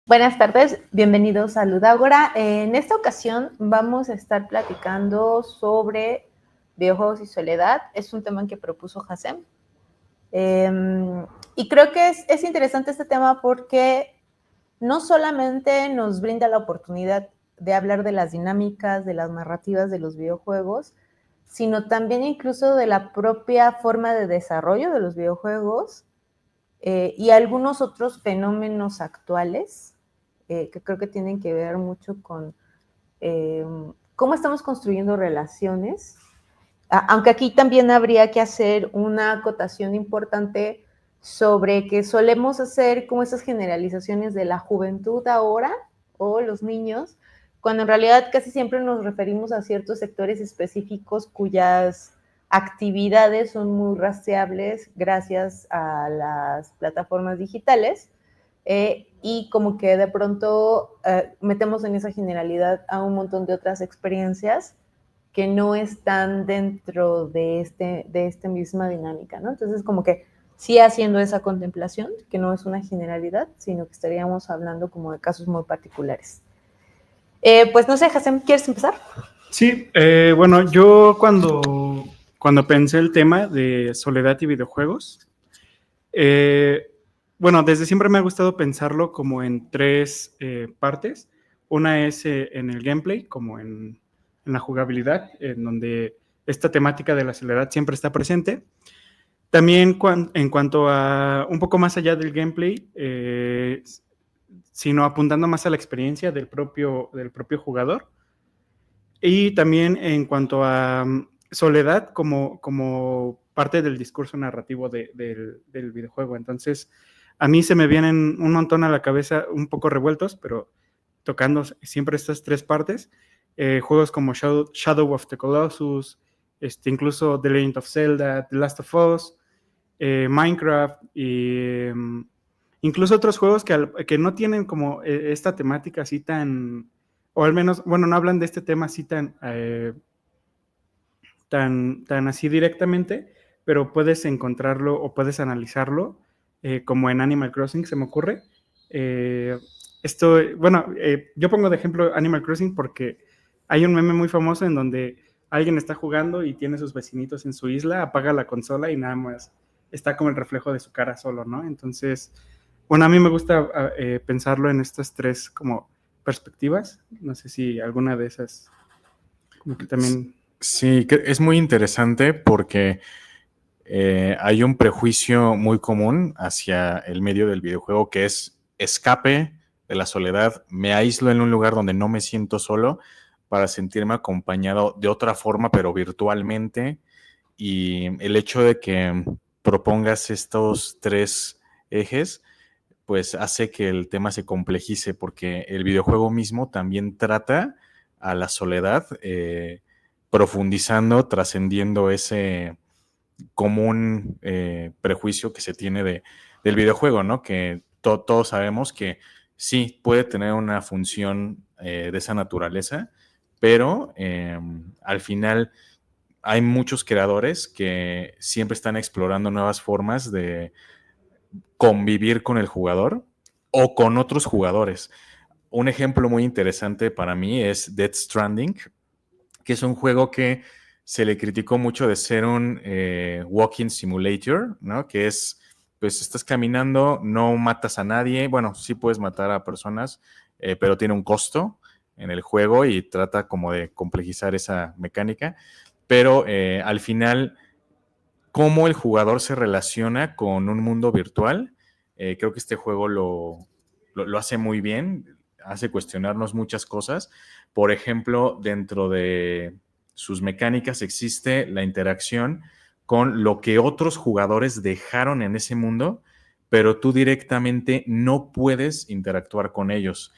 Buenas tardes, bienvenidos a Ludágora. En esta ocasión vamos a estar platicando sobre videojuegos y soledad. Es un tema que propuso Hassem. Y creo que es interesante este tema porque no solamente nos brinda la oportunidad de hablar de las dinámicas, de las narrativas de los videojuegos, sino también incluso de la propia forma de desarrollo de los videojuegos y algunos otros fenómenos actuales que creo que tienen que ver mucho con cómo estamos construyendo relaciones. Aunque aquí también habría que hacer una acotación importante sobre que solemos hacer como esas generalizaciones de la juventud ahora o los niños, cuando en realidad casi siempre nos referimos a ciertos sectores específicos cuyas actividades son muy rastreables gracias a las plataformas digitales. Y como que de pronto metemos en esa generalidad a un montón de otras experiencias que no están dentro de esta misma dinámica, ¿no? Entonces, como que sí haciendo esa contemplación, que no es una generalidad, sino que estaríamos hablando como de casos muy particulares. Pues no sé, Hassem, ¿quieres empezar? Sí, bueno, yo cuando pensé el tema de soledad y videojuegos, bueno, desde siempre me ha gustado pensarlo como en tres partes. Una es en el gameplay, como en la jugabilidad, en donde esta temática de la soledad siempre está presente. También en cuanto a un poco más allá del gameplay, sino apuntando más a la experiencia del propio jugador. Y también en cuanto a soledad como parte del discurso narrativo del videojuego. Entonces, a mí se me vienen un montón a la cabeza, un poco revueltos, pero tocando siempre estas tres partes. Juegos como Shadow of the Colossus, incluso The Legend of Zelda, The Last of Us, Minecraft y incluso otros juegos que no tienen como esta temática así tan, o al menos, bueno, no hablan de este tema así tan así directamente, pero puedes encontrarlo o puedes analizarlo como en Animal Crossing, se me ocurre. Yo pongo de ejemplo Animal Crossing porque hay un meme muy famoso en donde alguien está jugando y tiene sus vecinitos en su isla, apaga la consola y nada más está como el reflejo de su cara solo, ¿no? Entonces, bueno, a mí me gusta pensarlo en estas tres como perspectivas. No sé si alguna de esas como que también... Sí, es muy interesante porque hay un prejuicio muy común hacia el medio del videojuego que es escape de la soledad. Me aíslo en un lugar donde no me siento solo para sentirme acompañado de otra forma, pero virtualmente. Y el hecho de que propongas estos tres ejes, pues hace que el tema se complejice porque el videojuego mismo también trata a la soledad, profundizando, trascendiendo ese común prejuicio que se tiene del videojuego, ¿no? Que todos sabemos que sí puede tener una función de esa naturaleza, pero al final hay muchos creadores que siempre están explorando nuevas formas de convivir con el jugador o con otros jugadores. Un ejemplo muy interesante para mí es Death Stranding, que es un juego que se le criticó mucho de ser un walking simulator, ¿no? Que es, pues estás caminando, no matas a nadie, bueno, sí puedes matar a personas, pero tiene un costo en el juego y trata como de complejizar esa mecánica, pero al final, cómo el jugador se relaciona con un mundo virtual, creo que este juego lo hace muy bien, hace cuestionarnos muchas cosas. Por ejemplo, dentro de sus mecánicas existe la interacción con lo que otros jugadores dejaron en ese mundo, pero tú directamente no puedes interactuar con ellos.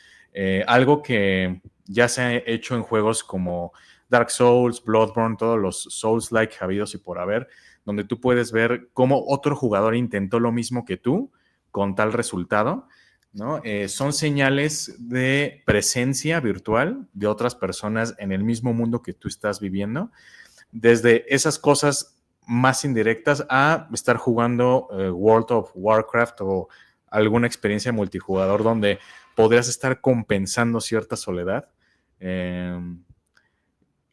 Algo que ya se ha hecho en juegos como Dark Souls, Bloodborne, todos los Souls-like habidos y por haber, donde tú puedes ver cómo otro jugador intentó lo mismo que tú con tal resultado, ¿no? Son señales de presencia virtual de otras personas en el mismo mundo que tú estás viviendo, desde esas cosas más indirectas a estar jugando World of Warcraft o alguna experiencia multijugador donde podrías estar compensando cierta soledad.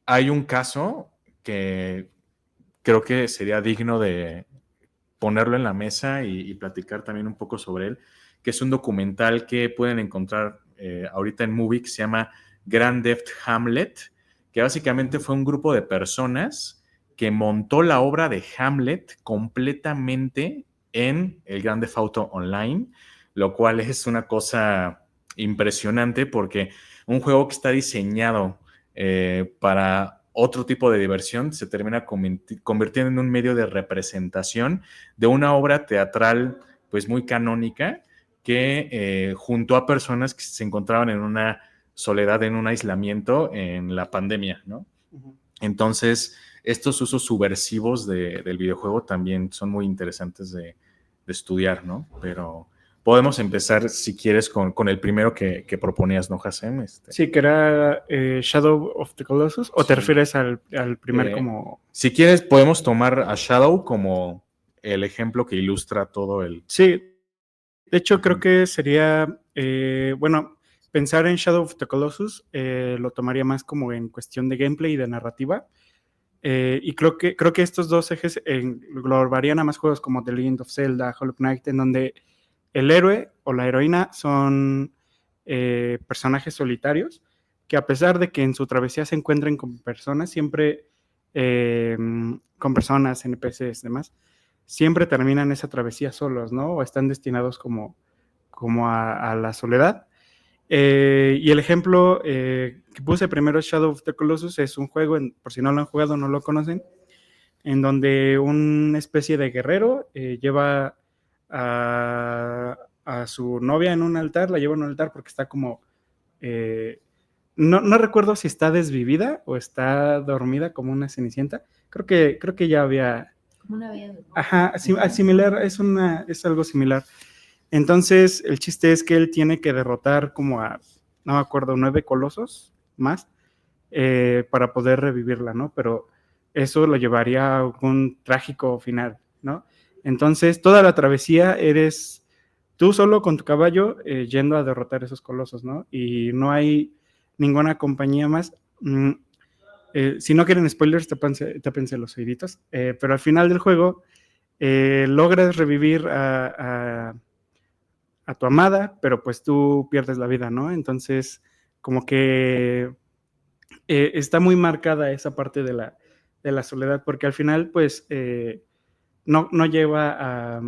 Hay un caso que creo que sería digno de ponerlo en la mesa y platicar también un poco sobre él, que es un documental que pueden encontrar ahorita en Movie, que se llama Grand Theft Hamlet, que básicamente fue un grupo de personas que montó la obra de Hamlet completamente en el Grand Theft Auto Online, lo cual es una cosa impresionante porque un juego que está diseñado para otro tipo de diversión se termina convirtiendo en un medio de representación de una obra teatral pues muy canónica que juntó a personas que se encontraban en una soledad, en un aislamiento en la pandemia, ¿no? Entonces, estos usos subversivos del videojuego también son muy interesantes de estudiar, ¿no? Pero podemos empezar, si quieres, con el primero que proponías, ¿no, Hasem? Sí, que era Shadow of the Colossus, ¿o te refieres al primer como...? Si quieres, podemos tomar a Shadow como el ejemplo que ilustra todo el... Sí, de hecho creo que sería, bueno, pensar en Shadow of the Colossus lo tomaría más como en cuestión de gameplay y de narrativa. Y creo que estos dos ejes englobarían a más juegos como The Legend of Zelda, Hollow Knight, en donde el héroe o la heroína son personajes solitarios que a pesar de que en su travesía se encuentren con personas, siempre con personas, NPCs, demás, siempre terminan esa travesía solos, ¿no? O están destinados como a la soledad. Y el ejemplo que puse primero, Shadow of the Colossus, es un juego, por si no lo han jugado, no lo conocen, en donde una especie de guerrero lleva a su novia en un altar, la lleva en un altar porque está como... no recuerdo si está desvivida o está dormida como una cenicienta. Creo que ya había... Como una bella durmiente. Ajá, similar, es algo similar. Entonces, el chiste es que él tiene que derrotar como no me acuerdo, 9 colosos más para poder revivirla, ¿no? Pero eso lo llevaría a un trágico final, ¿no? Entonces, toda la travesía eres tú solo con tu caballo yendo a derrotar esos colosos, ¿no? Y no hay ninguna compañía más. Si no quieren spoilers, tápense los oíditos. Pero al final del juego logras revivir a tu amada, pero pues tú pierdes la vida, ¿no? Entonces, como que está muy marcada esa parte de la soledad, porque al final, pues, no lleva a...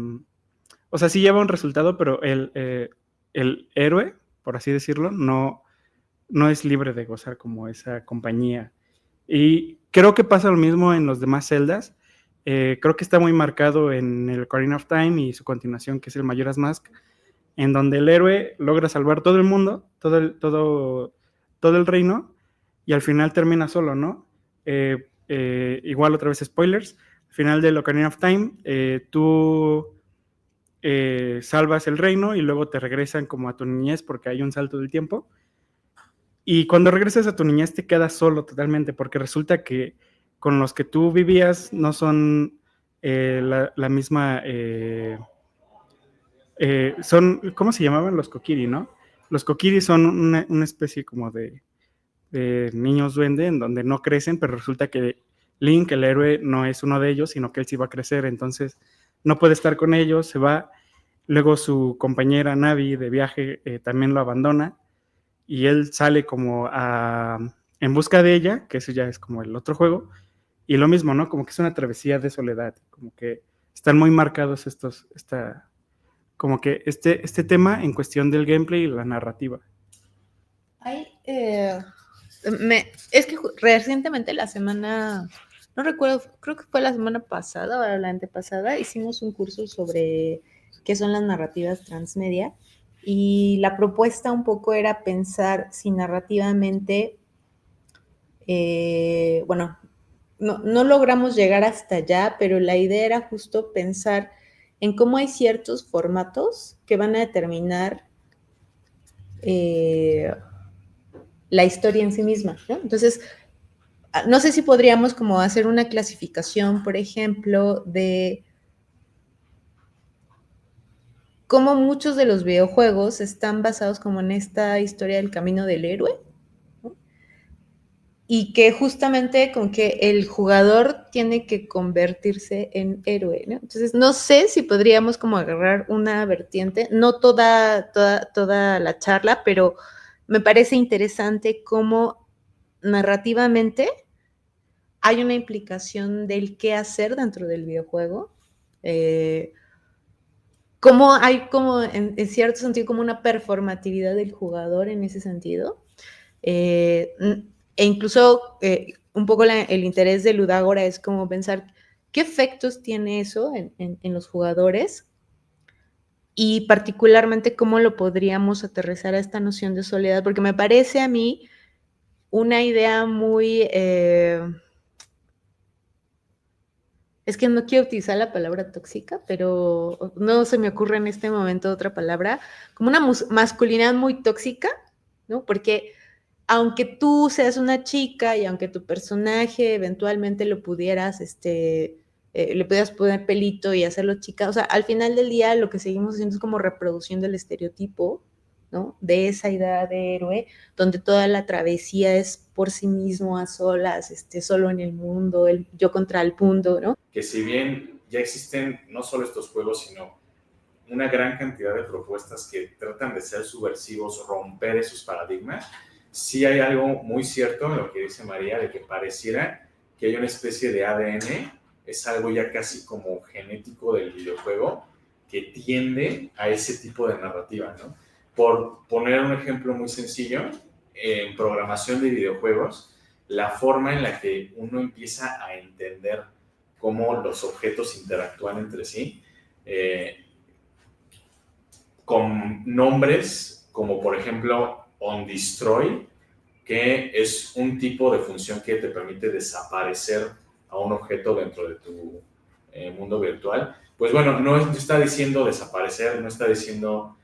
O sea, sí lleva un resultado, pero el héroe, por así decirlo, no es libre de gozar como esa compañía. Y creo que pasa lo mismo en los demás celdas. Creo que está muy marcado en el Ocarina of Time y su continuación, que es el Majora's Mask, en donde el héroe logra salvar todo el mundo, todo el reino, y al final termina solo, ¿no? Igual otra vez spoilers, al final del Ocarina of Time, tú salvas el reino y luego te regresan como a tu niñez porque hay un salto del tiempo. Y cuando regresas a tu niñez te quedas solo totalmente porque resulta que con los que tú vivías no son la misma... son, ¿cómo se llamaban? Los kokiri, ¿no? Los kokiri son una especie como de niños duende en donde no crecen, pero resulta que Link, el héroe, no es uno de ellos, sino que él sí va a crecer, entonces no puede estar con ellos, se va. Luego su compañera Navi de viaje también lo abandona y él sale como en busca de ella, que eso ya es como el otro juego, y lo mismo, ¿no? Como que es una travesía de soledad, como que están muy marcados como que este tema en cuestión del gameplay y la narrativa. Es que recientemente la semana, no recuerdo, creo que fue la semana pasada o la antepasada, hicimos un curso sobre qué son las narrativas transmedia y la propuesta un poco era pensar si narrativamente, bueno, no logramos llegar hasta allá, pero la idea era justo pensar en cómo hay ciertos formatos que van a determinar la historia en sí misma, ¿no? Entonces, no sé si podríamos como hacer una clasificación, por ejemplo, de cómo muchos de los videojuegos están basados como en esta historia del camino del héroe, ¿no? Y que justamente con que el jugador tiene que convertirse en héroe, ¿no? Entonces, no sé si podríamos como agarrar una vertiente, no toda la charla, pero me parece interesante cómo narrativamente hay una implicación del qué hacer dentro del videojuego, cómo hay como, en cierto sentido, como una performatividad del jugador en ese sentido. E incluso un poco el interés de Ludágora es como pensar qué efectos tiene eso en los jugadores y particularmente cómo lo podríamos aterrizar a esta noción de soledad, porque me parece a mí una idea muy... es que no quiero utilizar la palabra tóxica, pero no se me ocurre en este momento otra palabra, como una masculinidad muy tóxica, ¿no? Porque aunque tú seas una chica y aunque tu personaje eventualmente lo pudieras, le pudieras poner pelito y hacerlo chica, o sea, al final del día lo que seguimos haciendo es como reproduciendo el estereotipo, ¿no? De esa idea de héroe, donde toda la travesía es por sí mismo, a solas, solo en el mundo, el yo contra el mundo, ¿no? Que si bien ya existen no solo estos juegos, sino una gran cantidad de propuestas que tratan de ser subversivos, romper esos paradigmas, sí hay algo muy cierto en lo que dice María, de que pareciera que hay una especie de ADN, es algo ya casi como genético del videojuego, que tiende a ese tipo de narrativa, ¿no? Por poner un ejemplo muy sencillo, en programación de videojuegos, la forma en la que uno empieza a entender cómo los objetos interactúan entre sí, con nombres como por ejemplo onDestroy, que es un tipo de función que te permite desaparecer a un objeto dentro de tu mundo virtual. Pues bueno, no está diciendo desaparecer, no está diciendo,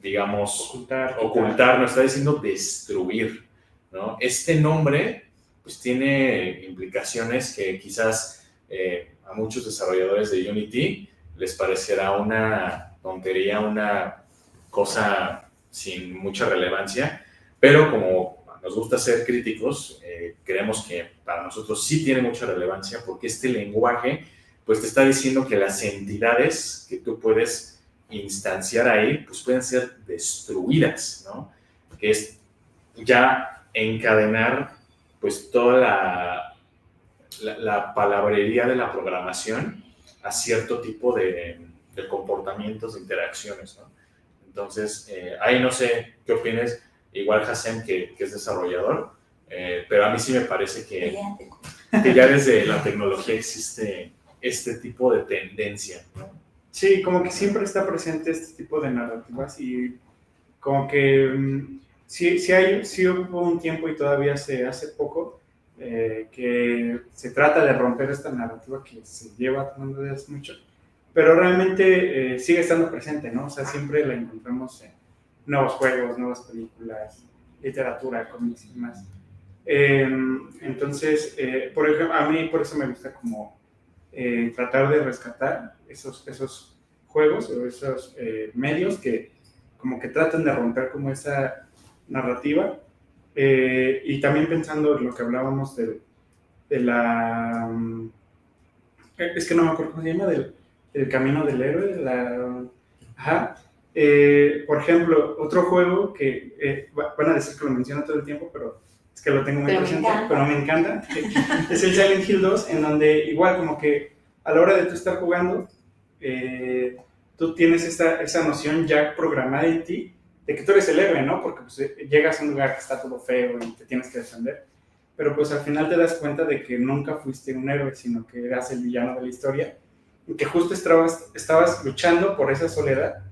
digamos, ocultar, no está diciendo destruir, ¿no? Este nombre pues tiene implicaciones que quizás a muchos desarrolladores de Unity les parecerá una tontería, una cosa sin mucha relevancia, pero como nos gusta ser críticos, creemos que para nosotros sí tiene mucha relevancia porque este lenguaje pues te está diciendo que las entidades que tú puedes instanciar ahí pues pueden ser destruidas, ¿no? Que es ya encadenar pues toda la palabrería de la programación a cierto tipo de comportamientos, de interacciones, ¿no? Entonces, ahí no sé qué opines, igual Hassem que es desarrollador, pero a mí sí me parece que ya desde la tecnología existe este tipo de tendencia, ¿no? Sí, como que siempre está presente este tipo de narrativas y como que sí hubo un tiempo y todavía se hace poco que se trata de romper esta narrativa que se lleva tomando desde hace mucho, pero realmente sigue estando presente, ¿no? O sea, siempre la encontramos en nuevos juegos, nuevas películas, literatura, cómics y más. Entonces, por ejemplo, a mí por eso me gusta como tratar de rescatar esos juegos o esos medios que como que tratan de romper como esa narrativa y también pensando en lo que hablábamos de la es que no me acuerdo cómo se llama del camino del héroe ajá. Por ejemplo, otro juego que van a decir que lo menciono todo el tiempo, pero es que lo tengo muy presente, pero me encanta, es el Silent Hill 2, en donde igual como que a la hora de tú estar jugando, tú tienes esa noción ya programada en ti de que tú eres el héroe, ¿no? Porque pues, llegas a un lugar que está todo feo y te tienes que defender, pero pues al final te das cuenta de que nunca fuiste un héroe, sino que eras el villano de la historia, y que justo estabas luchando por esa soledad,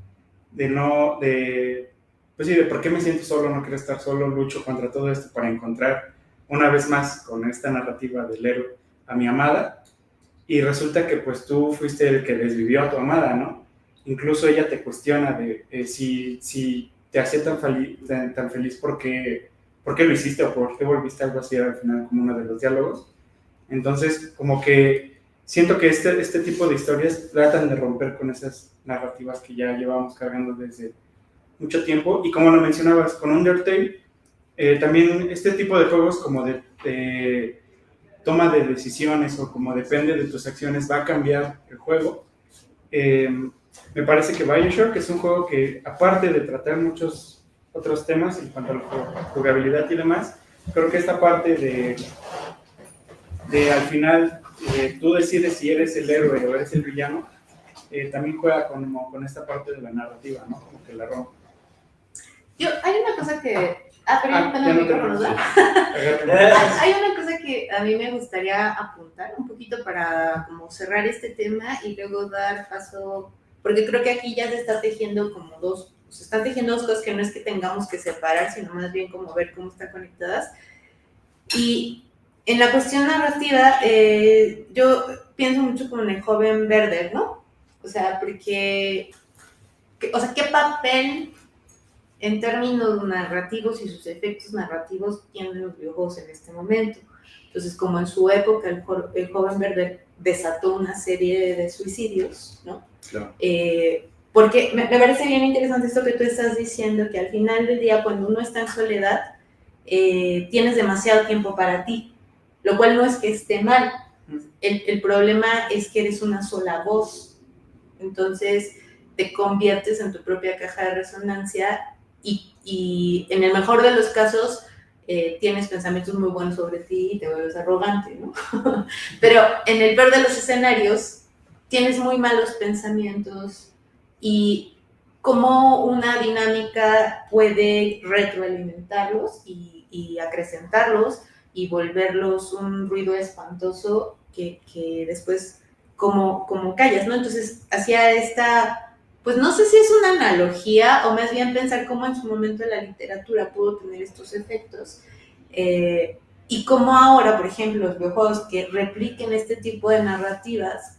pues sí, de por qué me siento solo, no quiero estar solo, lucho contra todo esto para encontrar una vez más con esta narrativa del héroe a mi amada, y resulta que pues tú fuiste el que desvivió a tu amada, ¿no? Incluso ella te cuestiona de si te hacía tan feliz ¿por qué lo hiciste o por qué volviste algo así al final como uno de los diálogos. Entonces como que siento que este tipo de historias tratan de romper con esas narrativas que ya llevamos cargando desde mucho tiempo. Y como lo mencionabas, con Undertale, también este tipo de juegos como de toma de decisiones o como depende de tus acciones va a cambiar el juego. Me parece que BioShock es un juego que, aparte de tratar muchos otros temas en cuanto a la jugabilidad y demás, creo que esta parte de al final tú decides si eres el héroe o eres el villano, también juega con esta parte de la narrativa, ¿no? Como que la rompe. Hay una cosa que... pero ya no el micrófono, ¿no? Hay una cosa que a mí me gustaría apuntar un poquito para como cerrar este tema y luego dar paso, porque creo que aquí ya se está tejiendo como dos cosas que no es que tengamos que separar, sino más bien como ver cómo están conectadas. Y en la cuestión narrativa, yo pienso mucho como en el joven Werder, ¿no? O sea, porque, ¿qué papel en términos narrativos y sus efectos narrativos tienen los videojuegos en este momento? Entonces, como en su época el joven Werder desató una serie de suicidios, ¿no? Claro. Porque me parece bien interesante esto que tú estás diciendo, que al final del día, cuando uno está en soledad, tienes demasiado tiempo para ti, lo cual no es que esté mal. El problema es que eres una sola voz. Entonces, te conviertes en tu propia caja de resonancia y en el mejor de los casos tienes pensamientos muy buenos sobre ti y te vuelves arrogante, ¿no? Pero en el peor de los escenarios tienes muy malos pensamientos y cómo una dinámica puede retroalimentarlos y acrecentarlos y volverlos un ruido espantoso que después como callas, ¿no? Entonces hacía esta, pues no sé si es una analogía o más bien pensar cómo en su momento la literatura pudo tener estos efectos y cómo ahora, por ejemplo, los videojuegos que repliquen este tipo de narrativas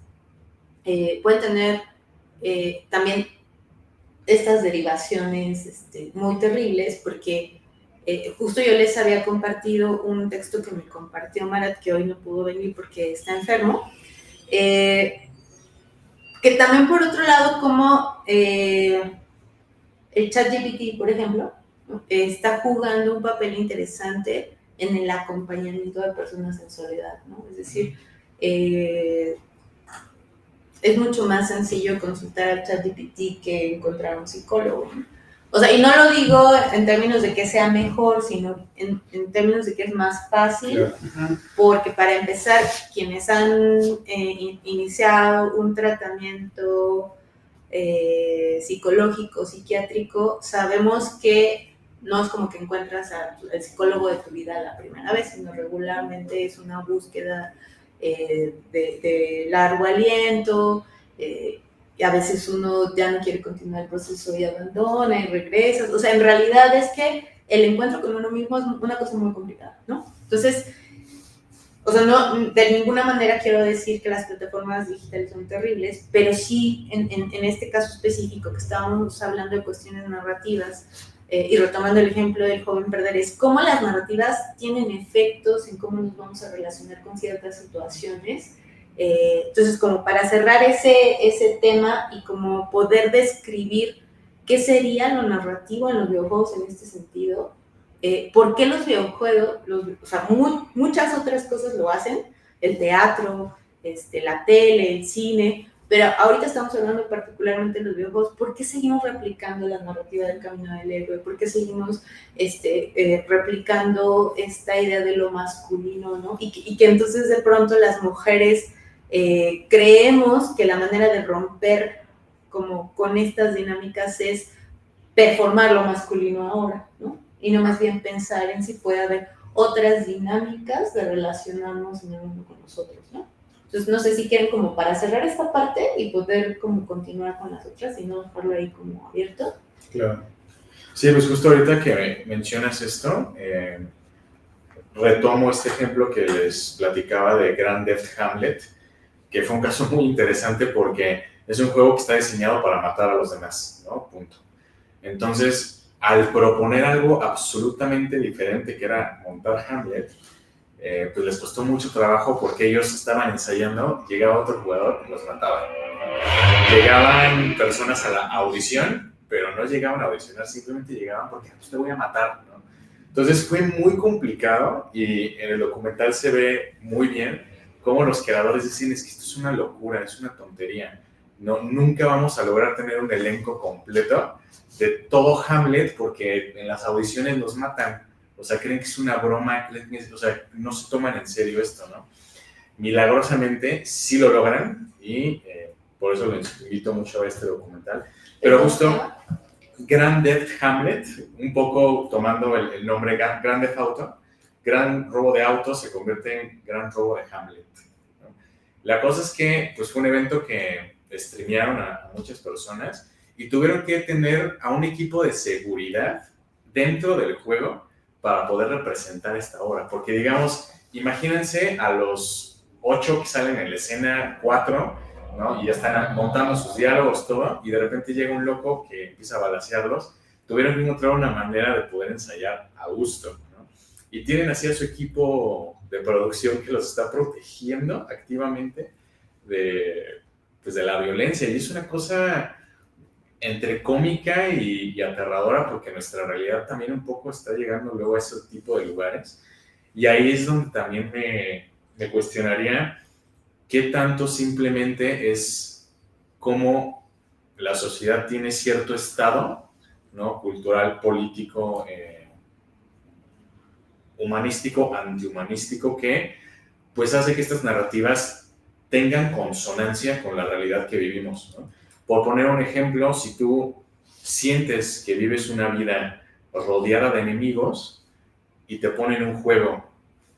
pueden tener también estas derivaciones muy terribles, porque justo yo les había compartido un texto que me compartió Marat, que hoy no pudo venir porque está enfermo, que también por otro lado como el ChatGPT, por ejemplo, está jugando un papel interesante en el acompañamiento de personas en soledad, ¿no? Es decir, es mucho más sencillo consultar al ChatGPT que encontrar un psicólogo, ¿no? O sea, y no lo digo en términos de que sea mejor, sino en términos de que es más fácil, porque para empezar, quienes han iniciado un tratamiento psicológico, psiquiátrico, sabemos que no es como que encuentras al psicólogo de tu vida la primera vez, sino regularmente es una búsqueda de largo aliento, y a veces uno ya no quiere continuar el proceso y abandona y regresa. O sea, en realidad es que el encuentro con uno mismo es una cosa muy complicada, ¿no? Entonces, o sea, no, de ninguna manera quiero decir que las plataformas digitales son terribles, pero sí, en este caso específico que estábamos hablando de cuestiones narrativas, y retomando el ejemplo del joven Werder, es cómo las narrativas tienen efectos en cómo nos vamos a relacionar con ciertas situaciones. Entonces, como para cerrar ese tema y como poder describir qué sería lo narrativo en los videojuegos en este sentido, ¿por qué los videojuegos, o sea, muchas otras cosas lo hacen, el teatro, la tele, el cine, pero ahorita estamos hablando particularmente de los videojuegos? ¿Por qué seguimos replicando la narrativa del camino del héroe? ¿Por qué seguimos replicando esta idea de lo masculino, ¿no? Y que entonces de pronto las mujeres creemos que la manera de romper como con estas dinámicas es performar lo masculino ahora, ¿no? Y no más bien pensar en si puede haber otras dinámicas de relacionarnos en el mundo con nosotros, ¿no? Entonces, no sé si quieren como para cerrar esta parte y poder como continuar con las otras y no dejarlo ahí como abierto. Claro. Sí, pues justo ahorita que mencionas esto, retomo este ejemplo que les platicaba de Grand Theft Hamlet, que fue un caso muy interesante porque es un juego que está diseñado para matar a los demás, ¿no? Punto. Entonces, al proponer algo absolutamente diferente, que era montar Hamlet, pues les costó mucho trabajo porque ellos estaban ensayando, llegaba otro jugador y los mataba. Llegaban personas a la audición, pero no llegaban a audicionar, simplemente llegaban porque te voy a matar, ¿no? Entonces fue muy complicado y en el documental se ve muy bien cómo los creadores dicen, es que esto es una locura, es una tontería. No, nunca vamos a lograr tener un elenco completo de todo Hamlet porque en las audiciones los matan. O sea, creen que es una broma, o sea, no se toman en serio esto, ¿no? Milagrosamente sí lo logran y por eso les invito mucho a este documental. Pero justo Grand Theft Hamlet, un poco tomando el nombre Grand Theft Auto, Gran Robo de Auto se convierte en Gran Robo de Hamlet, ¿no? La cosa es que pues, fue un evento que streamearon a muchas personas y tuvieron que tener a un equipo de seguridad dentro del juego para poder representar esta obra. Porque, digamos, imagínense a los 8 que salen en la escena, 4, ¿no? Y ya están montando sus diálogos, todo, y de repente llega un loco que empieza a balacearlos. Tuvieron que encontrar una manera de poder ensayar a gusto, ¿no? Y tienen así a su equipo de producción que los está protegiendo activamente pues de la violencia. Y es una cosa entre cómica y aterradora, porque nuestra realidad también un poco está llegando luego a ese tipo de lugares. Y ahí es donde también me cuestionaría qué tanto simplemente es cómo la sociedad tiene cierto estado, ¿no? Cultural, político, humanístico, antihumanístico, que pues hace que estas narrativas tengan consonancia con la realidad que vivimos, ¿no? Por poner un ejemplo, si tú sientes que vives una vida rodeada de enemigos y te ponen un juego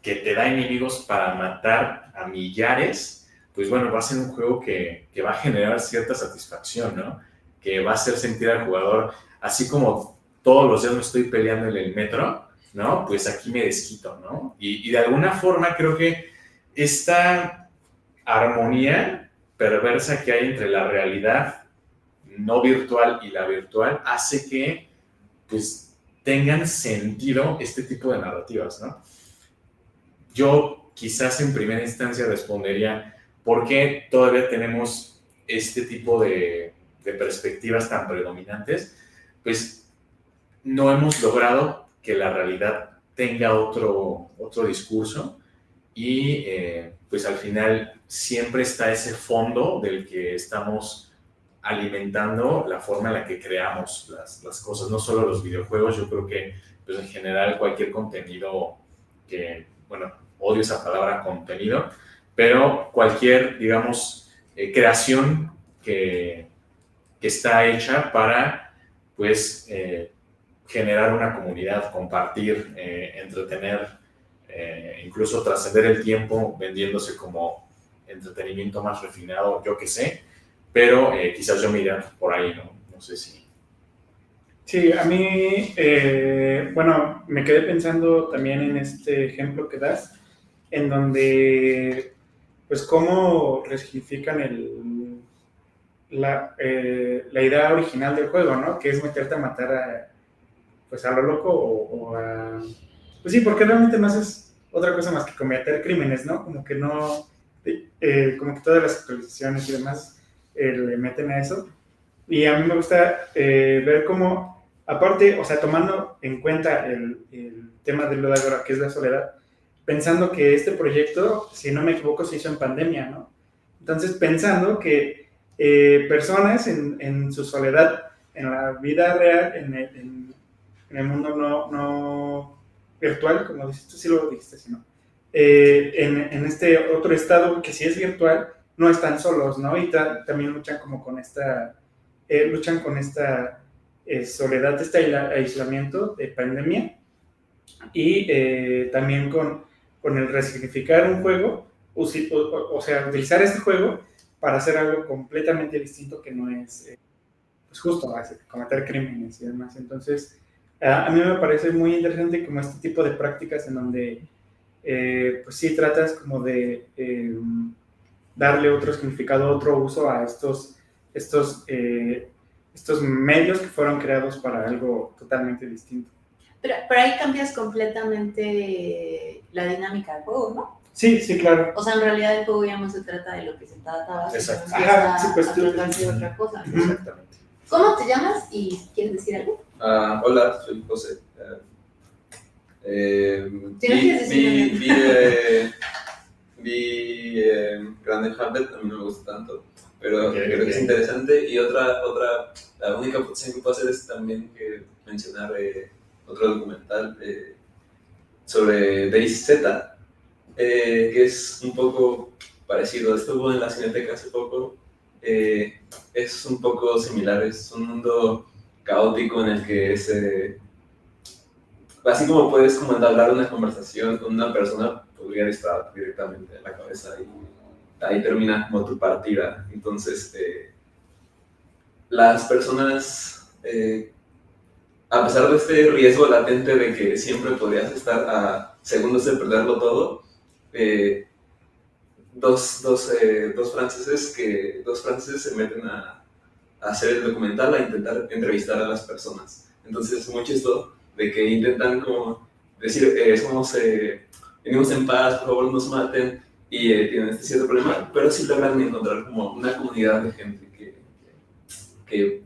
que te da enemigos para matar a millares, pues bueno, va a ser un juego que va a generar cierta satisfacción, ¿no? Que va a hacer sentir al jugador, así como todos los días me estoy peleando en el metro, ¿no? Pues aquí me desquito, ¿no? Y de alguna forma creo que esta armonía perversa que hay entre la realidad no virtual y la virtual hace que pues tengan sentido este tipo de narrativas, ¿no? Yo quizás en primera instancia respondería ¿por qué todavía tenemos este tipo de perspectivas tan predominantes? Pues no hemos logrado que la realidad tenga otro discurso y pues al final siempre está ese fondo del que estamos alimentando la forma en la que creamos las cosas, no solo los videojuegos. Yo creo que pues en general cualquier contenido que, bueno, odio esa palabra contenido, pero cualquier, digamos, creación que está hecha para pues generar una comunidad, compartir, entretener, incluso trascender el tiempo vendiéndose como entretenimiento más refinado, yo qué sé, pero quizás yo me iría por ahí, ¿no? No sé si... Sí, a mí, bueno, me quedé pensando también en este ejemplo que das, en donde, pues, cómo resignifican la idea original del juego, ¿no? Que es meterte a matar pues a lo loco o a... Pues sí, porque realmente no haces otra cosa más que cometer crímenes, ¿no? Como que no... como que todas las actualizaciones y demás le meten a eso. Y a mí me gusta ver cómo, aparte, o sea, tomando en cuenta el tema de lo de ahora, que es la soledad, pensando que este proyecto, si no me equivoco, se hizo en pandemia, ¿no? Entonces, pensando que personas en su soledad, en la vida real, en el mundo no virtual, como dices tú, sí lo dijiste, ¿sí, no? En este otro estado que sí es virtual, no están solos, ¿no? Y también luchan como con esta soledad, este aislamiento de pandemia, y también con el resignificar un juego, o sea, utilizar este juego para hacer algo completamente distinto que no es pues justo cometer crímenes y demás. Entonces, a mí me parece muy interesante como este tipo de prácticas en donde pues sí tratas como de darle otro significado, otro uso a estos medios que fueron creados para algo totalmente distinto. Pero ahí cambias completamente la dinámica del juego, ¿no? Sí, sí, claro. O sea, en realidad el juego ya no se trata de lo que se trataba, sino Exacto. empieza Ajá, sí, pues, a tratarse de otra cosa, ¿no? Exactamente. ¿Cómo te llamas y quieres decir algo? Hola, soy José. Tienes que decir vi Grande Hamlet, a mí no me gusta tanto, pero Ok, creo que es ok. interesante. Y la única opción que puedo hacer es también que mencionar otro documental sobre DayZ, que es un poco parecido. Estuvo en la Cineteca hace poco. Es un poco similar, es un mundo caótico en el que así como puedes como entablar una conversación con una persona, podría disparar directamente en la cabeza y ahí termina como tu partida. Entonces, las personas, a pesar de este riesgo latente de que siempre podrías estar a segundos de perderlo todo, dos franceses se meten a hacer el documental, a intentar entrevistar a las personas. Entonces es muy chistoso de que intentan como decir, venimos en paz, por favor no nos maten, y tienen este cierto problema, pero sí logran encontrar como una comunidad de gente que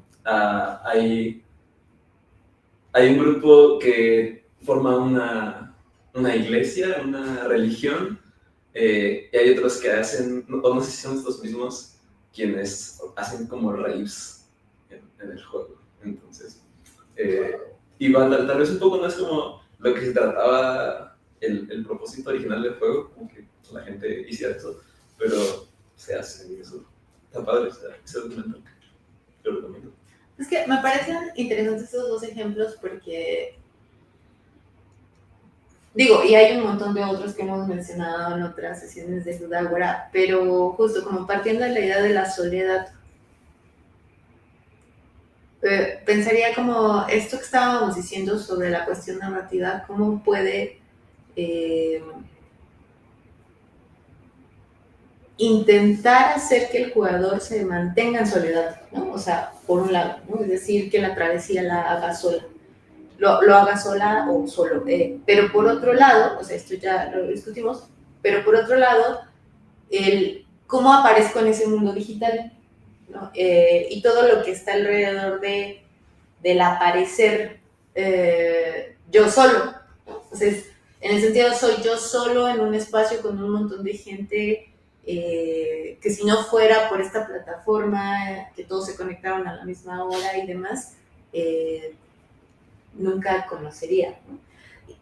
hay un grupo que forma una iglesia, una religión, y hay otros que hacen, o no sé si son estos mismos, quienes hacen como raves en el juego. Entonces, igual tal vez un poco no es como lo que se trataba el propósito original del juego, como que la gente hiciera eso, pero se hace y eso está padre, ese documental, yo lo recomiendo. Es que me parecen interesantes estos dos ejemplos porque, digo, y hay un montón de otros que hemos mencionado en otras sesiones de Dudágora, pero justo como partiendo de la idea de la soledad, pensaría como esto que estábamos diciendo sobre la cuestión narrativa, cómo puede intentar hacer que el jugador se mantenga en soledad, ¿no? O sea, por un lado, ¿no? Es decir, que la travesía la haga sola. Lo haga sola o solo. Pero por otro lado, o sea, esto ya lo discutimos, pero por otro lado, cómo aparezco en ese mundo digital, ¿no? Y todo lo que está alrededor del aparecer yo solo, ¿no? Entonces, en el sentido, soy yo solo en un espacio con un montón de gente que si no fuera por esta plataforma, que todos se conectaron a la misma hora y demás, nunca conocería, ¿no?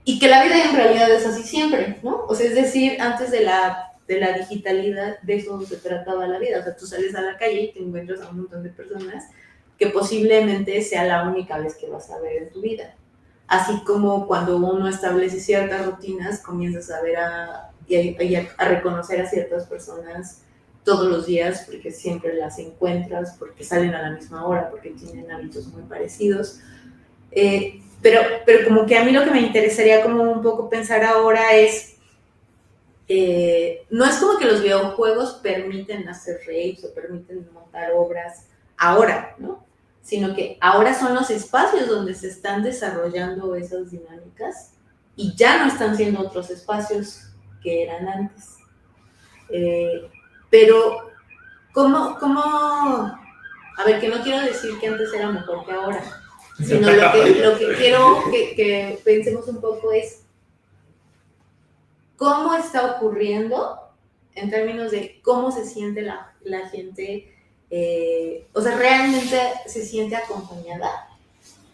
Y que la vida en realidad es así siempre, ¿no? O sea, es decir, antes de la digitalidad, de eso se trataba la vida. O sea, tú sales a la calle y te encuentras a un montón de personas que posiblemente sea la única vez que vas a ver en tu vida. Así como cuando uno establece ciertas rutinas, comienzas a ver a reconocer a ciertas personas todos los días, porque siempre las encuentras, porque salen a la misma hora, porque tienen hábitos muy parecidos. Pero como que a mí lo que me interesaría como un poco pensar ahora es, no es como que los videojuegos permiten hacer raves o permiten montar obras ahora, ¿no? Sino que ahora son los espacios donde se están desarrollando esas dinámicas y ya no están siendo otros espacios que eran antes. Pero, ¿cómo? A ver, que no quiero decir que antes era mejor que ahora, sino lo que quiero que pensemos un poco es cómo está ocurriendo en términos de cómo se siente la gente, o sea, ¿realmente se siente acompañada?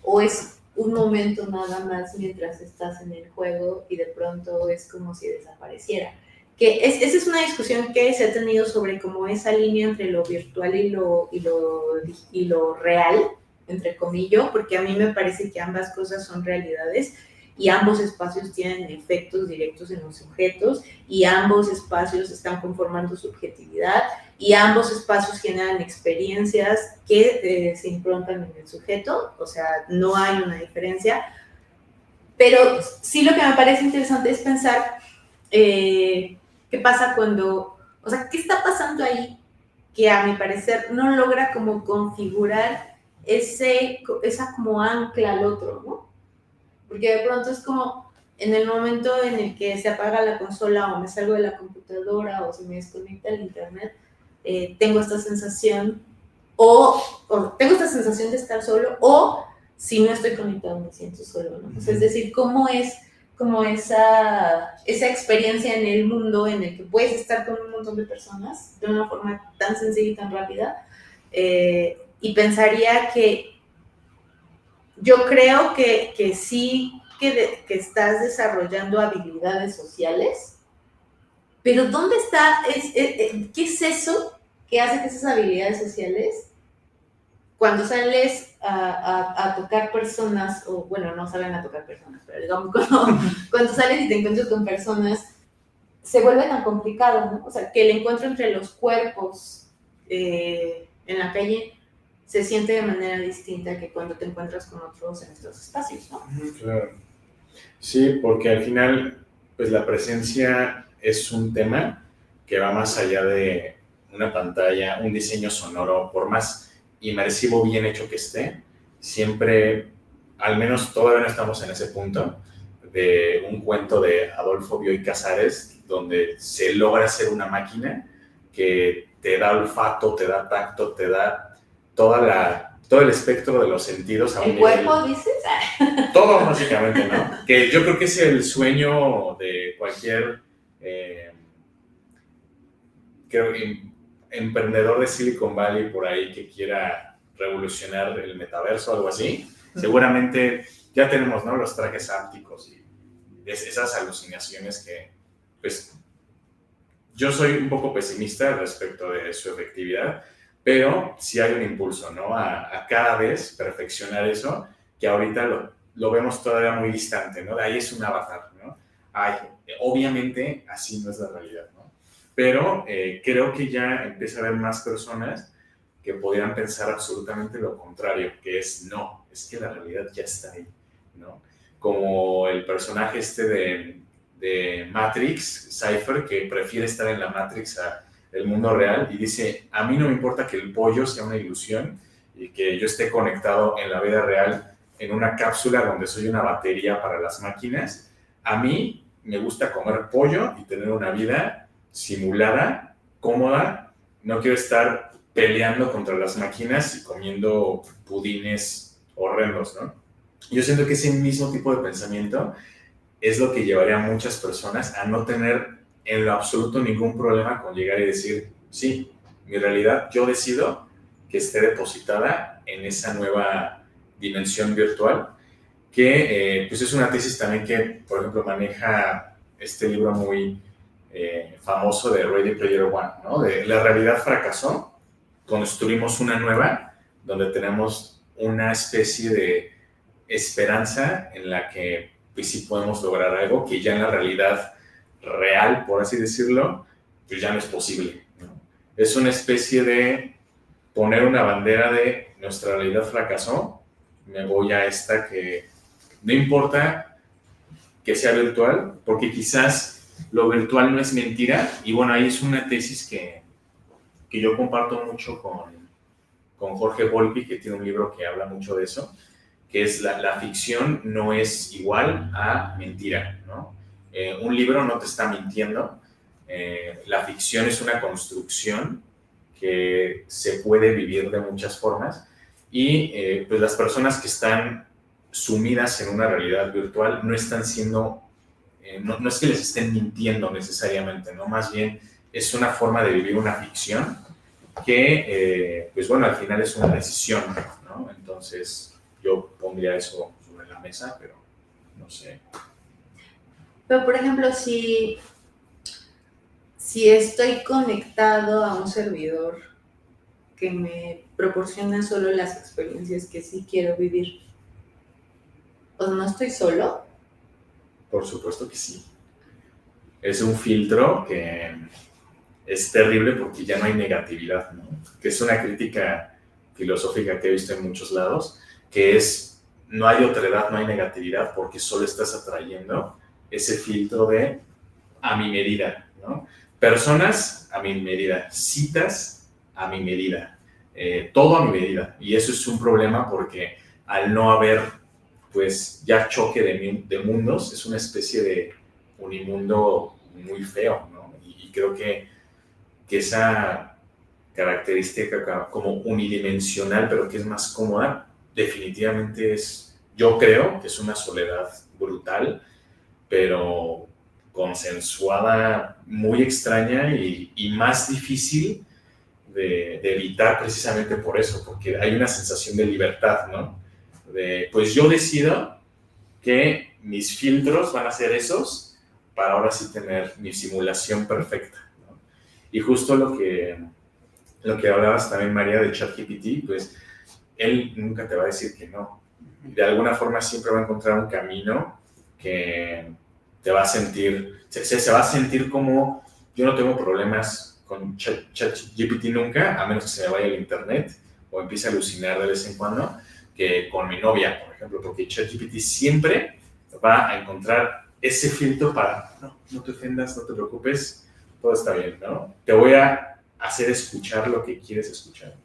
¿O es un momento nada más mientras estás en el juego y de pronto es como si desapareciera? Que esa es una discusión que se ha tenido sobre como esa línea entre lo virtual y lo real, entre comillas, porque a mí me parece que ambas cosas son realidades y ambos espacios tienen efectos directos en los sujetos y ambos espacios están conformando subjetividad y ambos espacios generan experiencias que se improntan en el sujeto, o sea, no hay una diferencia, pero sí lo que me parece interesante es pensar qué pasa cuando, o sea, qué está pasando ahí que a mi parecer no logra como configurar esa como ancla al otro, ¿no? Porque de pronto es como, en el momento en el que se apaga la consola o me salgo de la computadora o se me desconecta el internet, tengo esta sensación o tengo esta sensación de estar solo, o si no estoy conectado me siento solo, ¿no? Pues es decir, ¿cómo es como esa experiencia en el mundo en el que puedes estar con un montón de personas de una forma tan sencilla y tan rápida? Y pensaría que yo creo que sí que estás desarrollando habilidades sociales, pero ¿dónde está? ¿Qué es eso que hace que esas habilidades sociales, cuando sales a tocar personas, o bueno, no salen a tocar personas, pero digamos, cuando sales y te encuentras con personas, se vuelve tan complicado, ¿no? O sea, que el encuentro entre los cuerpos en la calle se siente de manera distinta que cuando te encuentras con otros en estos espacios, ¿no? Claro. Sí, porque al final, pues la presencia es un tema que va más allá de una pantalla, un diseño sonoro, por más inmersivo bien hecho que esté, siempre, al menos todavía no estamos en ese punto, de un cuento de Adolfo Bioy Casares, donde se logra hacer una máquina que te da olfato, te da tacto, te da todo el espectro de los sentidos a un ¿El cuerpo, dices? todo básicamente, ¿no? Que yo creo que es el sueño de cualquier creo que emprendedor de Silicon Valley por ahí que quiera revolucionar el metaverso o algo así. Seguramente ya tenemos, ¿no?, los trajes ápticos y esas alucinaciones que, pues, yo soy un poco pesimista respecto de su efectividad, pero sí hay un impulso, ¿no?, a cada vez perfeccionar eso, que ahorita lo vemos todavía muy distante, ¿no? De ahí es un avatar, ¿no? Ay, obviamente así no es la realidad, ¿no? Pero creo que ya empieza a haber más personas que podrían pensar absolutamente lo contrario, que es no, es que la realidad ya está ahí, ¿no? Como el personaje de Matrix, Cypher, que prefiere estar en la Matrix a el mundo real y dice, a mí no me importa que el pollo sea una ilusión y que yo esté conectado en la vida real en una cápsula donde soy una batería para las máquinas. A mí me gusta comer pollo y tener una vida simulada, cómoda. No quiero estar peleando contra las máquinas y comiendo pudines horrendos, ¿no? Yo siento que ese mismo tipo de pensamiento es lo que llevaría a muchas personas a no tener en lo absoluto ningún problema con llegar y decir, sí, mi realidad, yo decido que esté depositada en esa nueva dimensión virtual, que pues es una tesis también que, por ejemplo, maneja este libro muy famoso de Ready Player One, ¿no? De la realidad fracasó, construimos una nueva, donde tenemos una especie de esperanza en la que pues sí podemos lograr algo que ya en la realidad real, por así decirlo, pues ya no es posible, ¿no? Es una especie de poner una bandera de nuestra realidad fracasó, me voy a esta que no importa que sea virtual, porque quizás lo virtual no es mentira, y bueno, ahí es una tesis que yo comparto mucho con Jorge Volpi, que tiene un libro que habla mucho de eso, que es la ficción no es igual a mentira, ¿no? Un libro no te está mintiendo, la ficción es una construcción que se puede vivir de muchas formas y pues las personas que están sumidas en una realidad virtual no están siendo, no es que les estén mintiendo necesariamente, ¿no? Más bien es una forma de vivir una ficción que, pues bueno, al final es una decisión, ¿no? Entonces yo pondría eso sobre la mesa, pero no sé. Pero, por ejemplo, si estoy conectado a un servidor que me proporciona solo las experiencias que sí quiero vivir, ¿o no estoy solo? Por supuesto que sí. Es un filtro que es terrible porque ya no hay negatividad, ¿no? Que es una crítica filosófica que he visto en muchos lados, que es, no hay otredad, no hay negatividad, porque solo estás atrayendo ese filtro de a mi medida, ¿no? Personas a mi medida, citas a mi medida, todo a mi medida. Y eso es un problema porque al no haber pues ya choque de mundos, es una especie de unimundo muy feo, ¿no? Y creo que esa característica como unidimensional, pero que es más cómoda, definitivamente yo creo que es una soledad brutal, pero consensuada, muy extraña y más difícil de evitar precisamente por eso, porque hay una sensación de libertad, ¿no? Pues yo decido que mis filtros van a ser esos para ahora sí tener mi simulación perfecta, ¿no? Y justo lo que hablabas también, María, de ChatGPT, pues él nunca te va a decir que no. De alguna forma siempre va a encontrar un camino que te va a sentir, se va a sentir como, yo no tengo problemas con ChatGPT nunca, a menos que se me vaya el internet o empiece a alucinar de vez en cuando, que con mi novia, por ejemplo, porque ChatGPT siempre va a encontrar ese filtro para, no te ofendas, no te preocupes, todo está bien, ¿no? Te voy a hacer escuchar lo que quieres escuchar.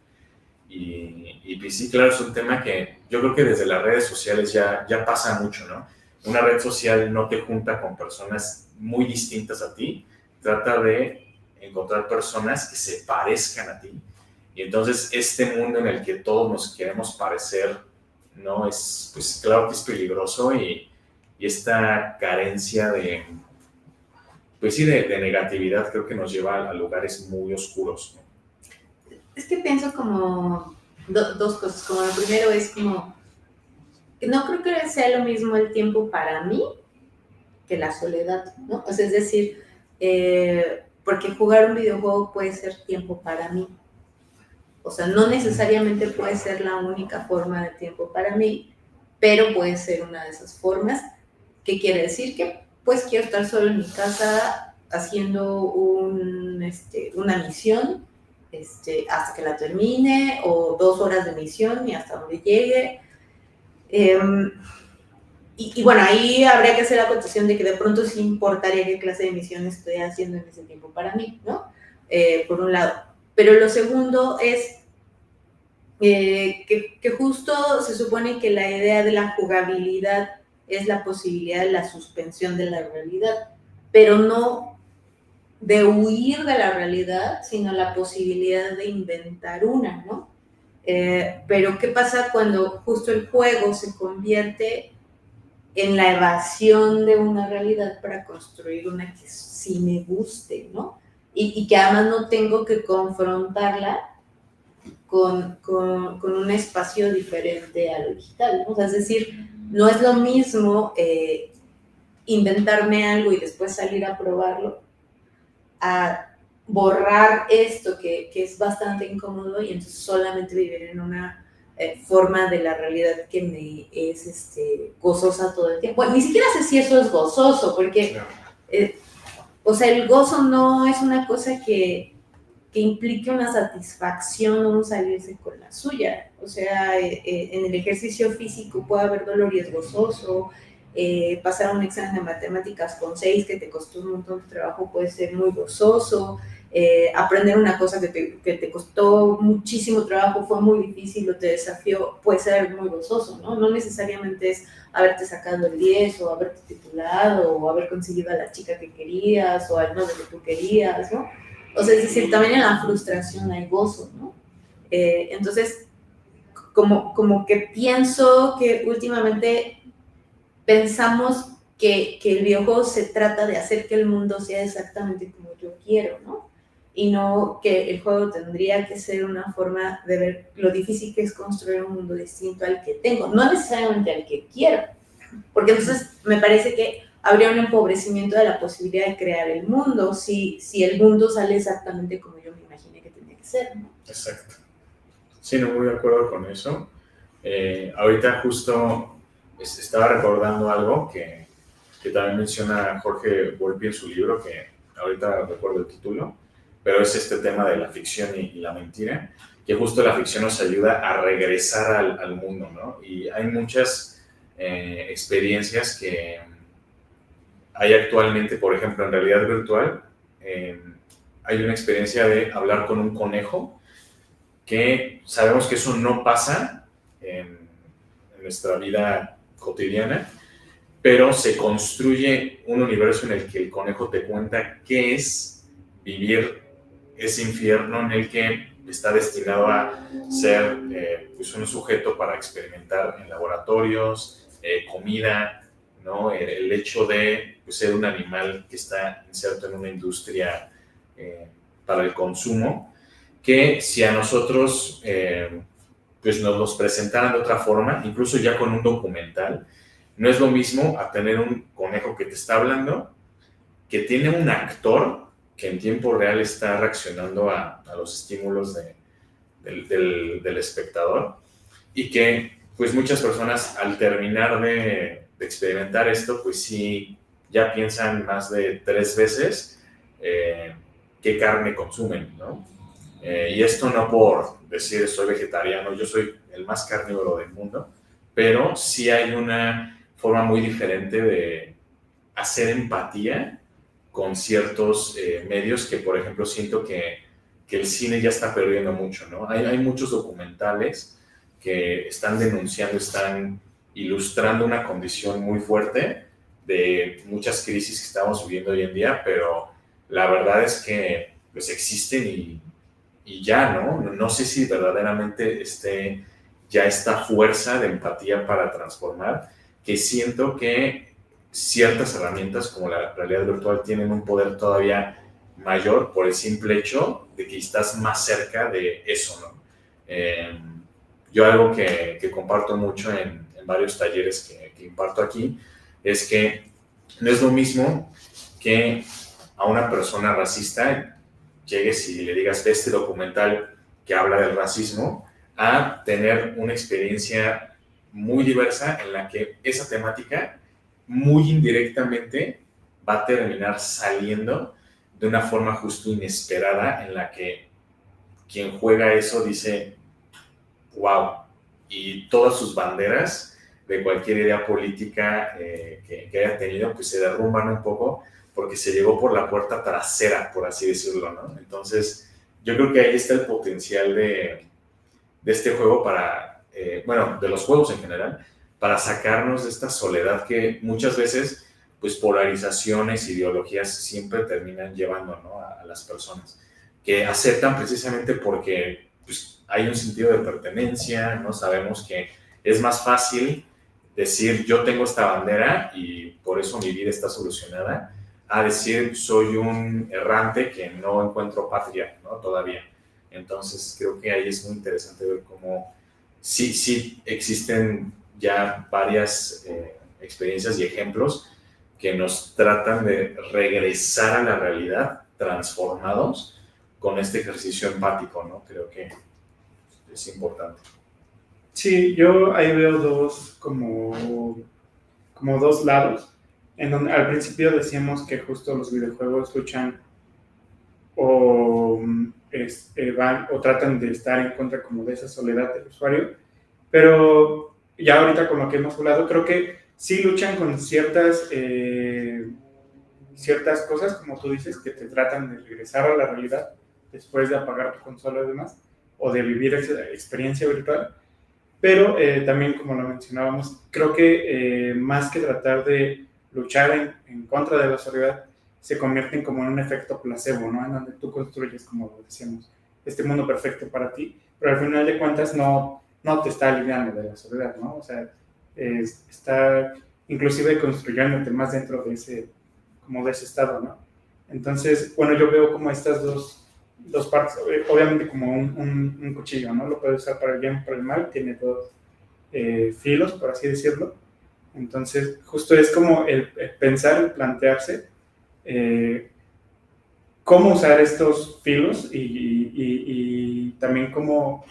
Y pues sí, claro, es un tema que yo creo que desde las redes sociales ya pasa mucho, ¿no? Una red social no te junta con personas muy distintas a ti, trata de encontrar personas que se parezcan a ti. Y entonces este mundo en el que todos nos queremos parecer, ¿no? Pues claro que es peligroso y esta carencia pues sí, de negatividad creo que nos lleva a lugares muy oscuros, ¿no? Es que pienso como dos cosas. Como lo primero es como que no creo que sea lo mismo el tiempo para mí que la soledad, ¿no? O sea, es decir, porque jugar un videojuego puede ser tiempo para mí. O sea, no necesariamente puede ser la única forma de tiempo para mí, pero puede ser una de esas formas. ¿Qué quiere decir? Que pues quiero estar solo en mi casa haciendo una misión hasta que la termine, o 2 horas de misión y hasta donde llegue. Y bueno, ahí habría que hacer la acotación de que de pronto sí importaría qué clase de misión estoy haciendo en ese tiempo para mí, ¿no? Por un lado. Pero lo segundo es que justo se supone que la idea de la jugabilidad es la posibilidad de la suspensión de la realidad, pero no de huir de la realidad, sino la posibilidad de inventar una, ¿no? Pero ¿qué pasa cuando justo el juego se convierte en la evasión de una realidad para construir una que sí me guste, ¿no? Y que además no tengo que confrontarla con un espacio diferente a lo digital, ¿no? O sea, es decir, no es lo mismo inventarme algo y después salir a probarlo, a borrar esto que es bastante incómodo y entonces solamente vivir en una forma de la realidad que me es gozosa todo el tiempo. Bueno, ni siquiera sé si eso es gozoso, porque, o sea, el gozo no es una cosa que implique una satisfacción o un salirse con la suya. O sea, en el ejercicio físico puede haber dolor y es gozoso. Pasar un examen de matemáticas con 6 que te costó un montón de trabajo puede ser muy gozoso. Aprender una cosa que te costó muchísimo trabajo, fue muy difícil o te desafió, puede ser muy gozoso, ¿no? No necesariamente es haberte sacado el 10 o haberte titulado o haber conseguido a la chica que querías o al novio que tú querías, ¿no? O sea, es decir, también en la frustración hay gozo, ¿no? Entonces, como que pienso que últimamente pensamos que el videojuego se trata de hacer que el mundo sea exactamente como yo quiero, ¿no? Y no que el juego tendría que ser una forma de ver lo difícil que es construir un mundo distinto al que tengo, no necesariamente al que quiero, porque entonces me parece que habría un empobrecimiento de la posibilidad de crear el mundo si el mundo sale exactamente como yo me imaginé que tenía que ser, ¿no? Exacto. Sí, no voy de acuerdo con eso. Ahorita justo estaba recordando algo que también menciona Jorge Volpi en su libro, que ahorita recuerdo el título, pero es este tema de la ficción y la mentira, que justo la ficción nos ayuda a regresar al mundo, ¿no? Y hay muchas experiencias que hay actualmente, por ejemplo, en realidad virtual, hay una experiencia de hablar con un conejo, que sabemos que eso no pasa en nuestra vida cotidiana, pero se construye un universo en el que el conejo te cuenta qué es vivir ese infierno en el que está destinado a ser pues un sujeto para experimentar en laboratorios, comida, ¿no? El hecho de pues, ser un animal que está inserto en una industria para el consumo, que si a nosotros pues nos los presentaran de otra forma, incluso ya con un documental, no es lo mismo a tener un conejo que te está hablando, que tiene un actor que en tiempo real está reaccionando a los estímulos del espectador, y que pues muchas personas al terminar de experimentar esto, pues sí, ya piensan más de 3 veces qué carne consumen, ¿no? Y esto no por decir soy vegetariano, yo soy el más carnívoro del mundo, pero sí hay una forma muy diferente de hacer empatía con ciertos medios que, por ejemplo, siento que el cine ya está perdiendo mucho, ¿no? Hay muchos documentales que están denunciando, están ilustrando una condición muy fuerte de muchas crisis que estamos viviendo hoy en día, pero la verdad es que pues existen y ya, ¿no? No sé si verdaderamente esté ya esta fuerza de empatía para transformar, que siento que ciertas herramientas como la realidad virtual tienen un poder todavía mayor por el simple hecho de que estás más cerca de eso, ¿no? Yo algo que comparto mucho en varios talleres que imparto aquí es que no es lo mismo que a una persona racista llegues y le digas, ve este documental que habla del racismo, a tener una experiencia muy diversa en la que esa temática muy indirectamente va a terminar saliendo de una forma justo inesperada en la que quien juega eso dice, wow, y todas sus banderas de cualquier idea política que haya tenido, pues se derrumban un poco porque se llegó por la puerta trasera, por así decirlo, ¿no? Entonces, yo creo que ahí está el potencial de este juego para, bueno, de los juegos en general, para sacarnos de esta soledad que muchas veces, pues polarizaciones, ideologías siempre terminan llevando, ¿no? a las personas, que aceptan precisamente porque pues, hay un sentido de pertenencia, ¿no? Sabemos que es más fácil decir yo tengo esta bandera y por eso mi vida está solucionada, a decir soy un errante que no encuentro patria, ¿no? Todavía. Entonces creo que ahí es muy interesante ver cómo sí existen ya varias experiencias y ejemplos que nos tratan de regresar a la realidad transformados con este ejercicio empático, ¿no? Creo que es importante. Sí, yo ahí veo como dos lados, en donde al principio decíamos que justo los videojuegos luchan o van o tratan de estar en contra como de esa soledad del usuario, pero ya ahorita con lo que hemos hablado, creo que sí luchan con ciertas cosas, como tú dices, que te tratan de regresar a la realidad después de apagar tu consola y demás, o de vivir esa experiencia virtual. Pero también, como lo mencionábamos, creo que más que tratar de luchar en contra de la soledad, se convierten como en un efecto placebo, ¿no? En donde tú construyes, como decíamos, este mundo perfecto para ti, pero al final de cuentas no te está aliviando de la soledad, ¿no? O sea, está inclusive construyéndote más dentro de ese estado, ¿no? Entonces, bueno, yo veo como estas dos partes, obviamente como un cuchillo, ¿no? Lo puedes usar para el bien, para el mal, tiene dos filos, por así decirlo. Entonces, justo es como el pensar, el plantearse cómo usar estos filos y también cómo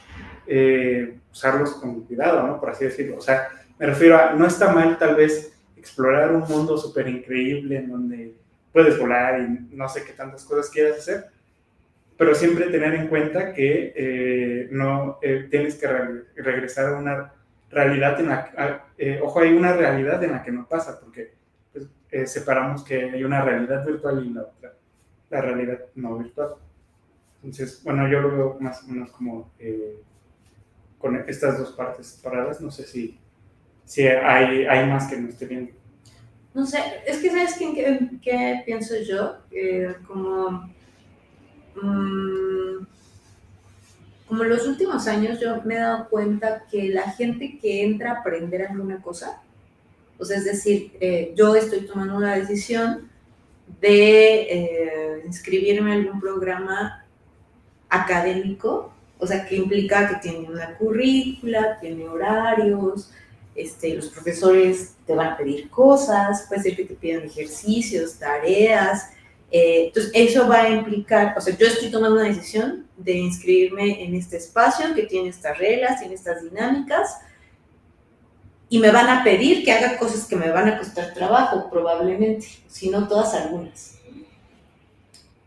usarlos con cuidado, ¿no? Por así decirlo. O sea, me refiero a, no está mal tal vez explorar un mundo súper increíble en donde puedes volar y no sé qué tantas cosas quieras hacer, pero siempre tener en cuenta que no tienes que regresar a una realidad en la que, ojo, hay una realidad en la que no pasa, porque pues, separamos que hay una realidad virtual y la otra, la realidad no virtual. Entonces, bueno, yo lo veo más o menos como con estas dos partes separadas, no sé si si hay más que no esté viendo. No sé, es que ¿sabes qué pienso yo? Como los últimos años yo me he dado cuenta que la gente que entra a aprender alguna cosa, o sea, es decir, yo estoy tomando una decisión de inscribirme a algún programa académico, o sea, que implica que tiene una currícula, tiene horarios, los profesores te van a pedir cosas, puede ser que te pidan ejercicios, tareas, entonces eso va a implicar, o sea, yo estoy tomando una decisión de inscribirme en este espacio que tiene estas reglas, tiene estas dinámicas, y me van a pedir que haga cosas que me van a costar trabajo, probablemente, si no todas, algunas.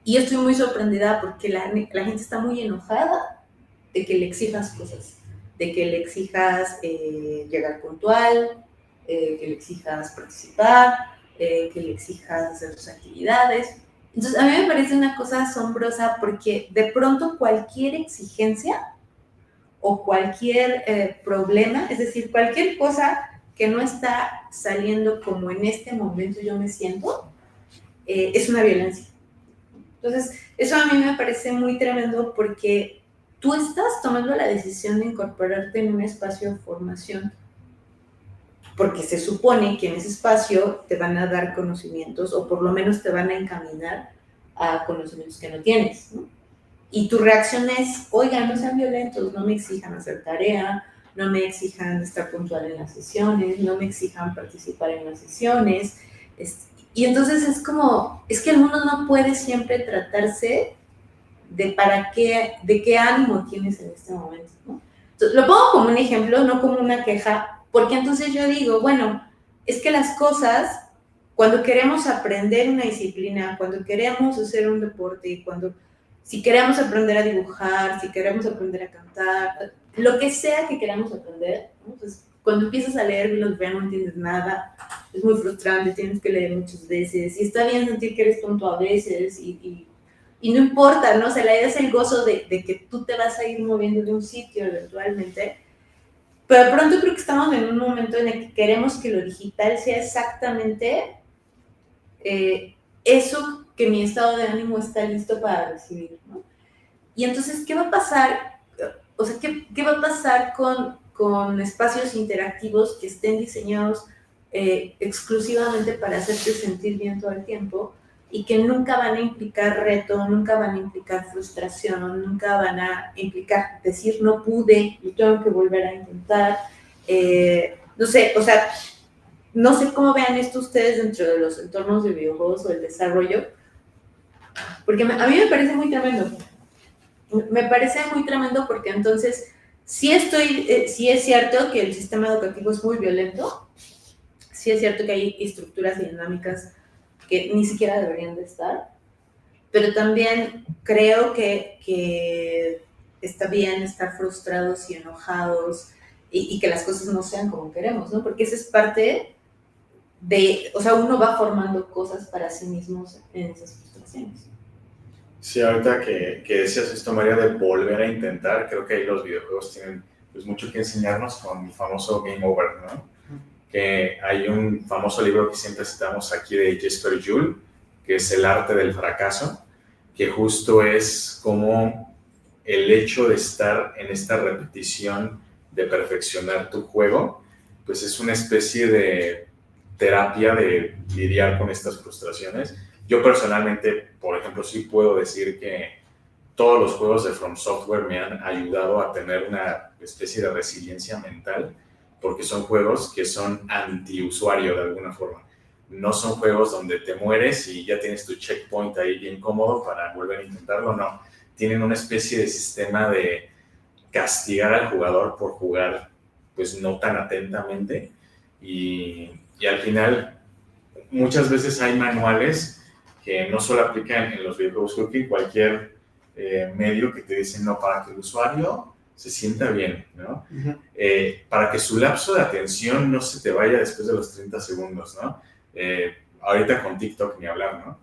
Y yo estoy muy sorprendida porque la gente está muy enojada de que le exijas cosas, de que le exijas llegar puntual, que le exijas participar, que le exijas hacer sus actividades. Entonces, a mí me parece una cosa asombrosa porque de pronto cualquier exigencia o cualquier problema, es decir, cualquier cosa que no está saliendo como en este momento yo me siento, es una violencia. Entonces, eso a mí me parece muy tremendo porque tú estás tomando la decisión de incorporarte en un espacio de formación porque se supone que en ese espacio te van a dar conocimientos o por lo menos te van a encaminar a conocimientos que no tienes, ¿no? Y tu reacción es, oigan, no sean violentos, no me exijan hacer tarea, no me exijan estar puntual en las sesiones, no me exijan participar en las sesiones. Y entonces es como, es que el mundo no puede siempre tratarse de qué ánimo tienes en este momento, ¿no? Entonces, lo pongo como un ejemplo, no como una queja, porque entonces yo digo, bueno, es que las cosas, cuando queremos aprender una disciplina, cuando queremos hacer un deporte, si queremos aprender a dibujar, si queremos aprender a cantar, lo que sea que queramos aprender, ¿no? Pues, cuando empiezas a leer Bill no entiendes nada, es muy frustrante, tienes que leer muchas veces, y está bien sentir que eres tonto a veces, y no importa, ¿no? O sea, la idea es el gozo de que tú te vas a ir moviendo de un sitio eventualmente, pero de pronto creo que estamos en un momento en el que queremos que lo digital sea exactamente eso que mi estado de ánimo está listo para recibir, ¿no? Y entonces, ¿qué va a pasar? O sea, ¿qué va a pasar con espacios interactivos que estén diseñados exclusivamente para hacerte sentir bien todo el tiempo y que nunca van a implicar reto, nunca van a implicar frustración, nunca van a implicar decir no pude, yo tengo que volver a intentar? No sé, o sea, no sé cómo vean esto ustedes dentro de los entornos de videojuegos o el desarrollo, porque a mí me parece muy tremendo. Me parece muy tremendo porque entonces sí es cierto que el sistema educativo es muy violento, sí es cierto que hay estructuras y dinámicas que ni siquiera deberían de estar, pero también creo que está bien estar frustrados y enojados y que las cosas no sean como queremos, ¿no? Porque esa es parte o sea, uno va formando cosas para sí mismos en esas frustraciones. Sí, ahorita que decías esto, María, de volver a intentar, creo que ahí los videojuegos tienen pues, mucho que enseñarnos con el famoso Game Over, ¿no? Que hay un famoso libro que siempre citamos aquí de Jesper Juhl, que es El arte del fracaso, que justo es como el hecho de estar en esta repetición de perfeccionar tu juego, pues es una especie de terapia de lidiar con estas frustraciones. Yo personalmente, por ejemplo, sí puedo decir que todos los juegos de From Software me han ayudado a tener una especie de resiliencia mental, porque son juegos que son anti-usuario de alguna forma. No son juegos donde te mueres y ya tienes tu checkpoint ahí bien cómodo para volver a intentarlo, no. Tienen una especie de sistema de castigar al jugador por jugar pues no tan atentamente y al final muchas veces hay manuales que no solo aplican en los videojuegos, creo que en cualquier medio que te dicen, no, para que el usuario se sienta bien, ¿no? Uh-huh. Para que su lapso de atención no se te vaya después de los 30 segundos, ¿no? Ahorita con TikTok ni hablar, ¿no?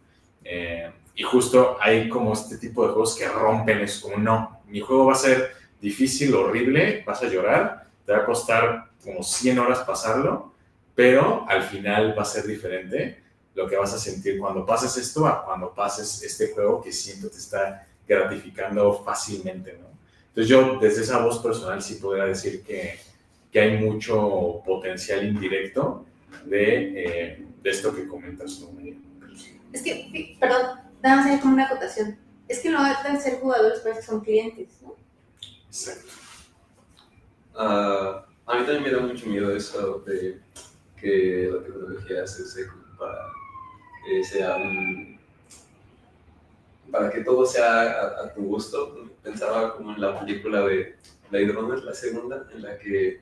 Y justo hay como este tipo de juegos que rompen eso, como no, mi juego va a ser difícil, horrible, vas a llorar te va a costar como 100 horas pasarlo, pero al final va a ser diferente lo que vas a sentir cuando pases esto a cuando pases este juego que siento te está gratificando fácilmente, ¿no? Entonces yo desde esa voz personal sí podría decir que hay mucho potencial indirecto de esto que comentas tú, María. Es que, perdón, nada más hay como una acotación. Es que no deben ser jugadores, pero son clientes, ¿no? Exacto. A mí también me da mucho miedo eso de que la tecnología se use para que sea para que todo sea a tu gusto. Pensaba como en la película de Blade Runner, la segunda, en la que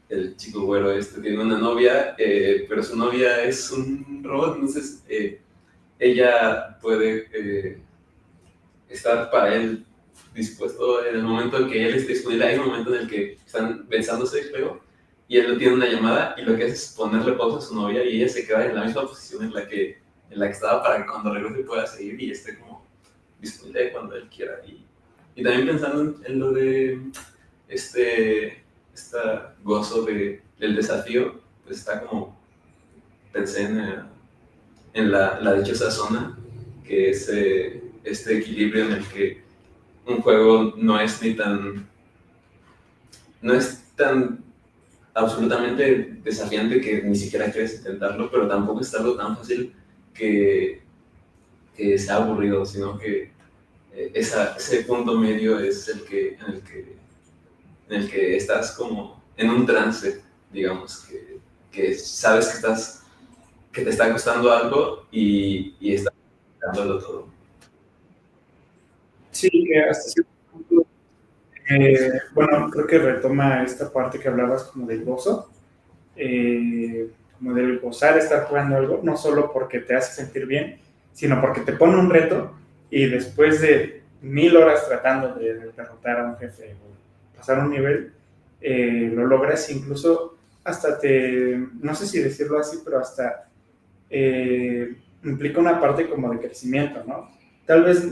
el chico güero tiene una novia, pero su novia es un robot, entonces ella puede estar para él dispuesto en el momento en que él esté disponible. Hay un momento en el que están besándose, creo, y él no tiene una llamada y lo que hace es ponerle pausa a su novia y ella se queda en la misma posición en la que estaba para que cuando regrese pueda seguir y esté como disponible cuando él quiera. Y también pensando en lo de este gozo del desafío, pues está como, pensé en la dichosa zona, que es este equilibrio en el que un juego no es tan absolutamente desafiante que ni siquiera quieres intentarlo, pero tampoco es algo tan fácil que sea aburrido, sino que ese punto medio es en el que estás como en un trance, digamos, que sabes que te está costando algo y estás dándolo todo. Sí, que hasta cierto punto, bueno, creo que retoma esta parte que hablabas como del gozo, como del gozar estar jugando algo, no solo porque te hace sentir bien, sino porque te pone un reto y después de 1000 horas tratando de derrotar a un jefe o pasar un nivel, lo logras, incluso hasta no sé si decirlo así, pero hasta implica una parte como de crecimiento, ¿no? Tal vez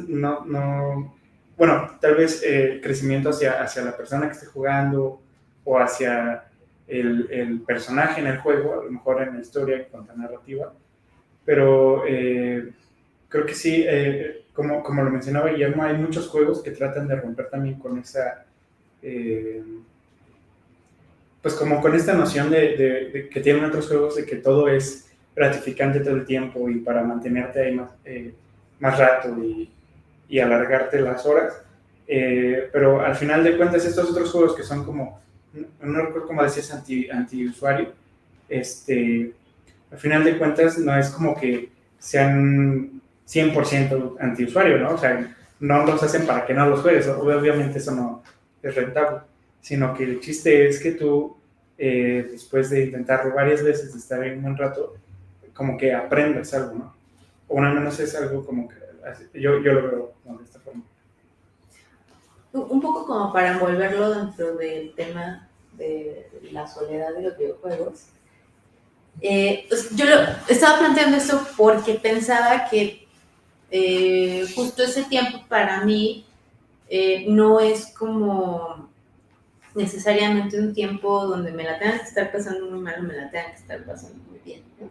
tal vez crecimiento hacia la persona que esté jugando o hacia el personaje en el juego, a lo mejor en la historia, en cuanto a narrativa, pero creo que sí, como lo mencionaba Guillermo, hay muchos juegos que tratan de romper también con esa, pues como con esta noción de que tienen otros juegos de que todo es gratificante todo el tiempo y para mantenerte ahí más rato y alargarte las horas, pero al final de cuentas estos otros juegos que son como, no recuerdo cómo decías, anti-usuario, al final de cuentas no es como que sean 100% anti-usuario, ¿no? O sea, no los hacen para que no los juegues, obviamente eso no es rentable, sino que el chiste es que tú, después de intentarlo varias veces, de estar ahí un buen rato, como que aprendas algo, ¿no? O al menos es algo como que yo lo veo de esta forma. Un poco como para envolverlo dentro del tema de la soledad de los videojuegos. Pues yo estaba planteando esto porque pensaba que justo ese tiempo para mí no es como necesariamente un tiempo donde me la tengan que estar pasando muy mal o me la tengan que estar pasando muy bien, ¿no?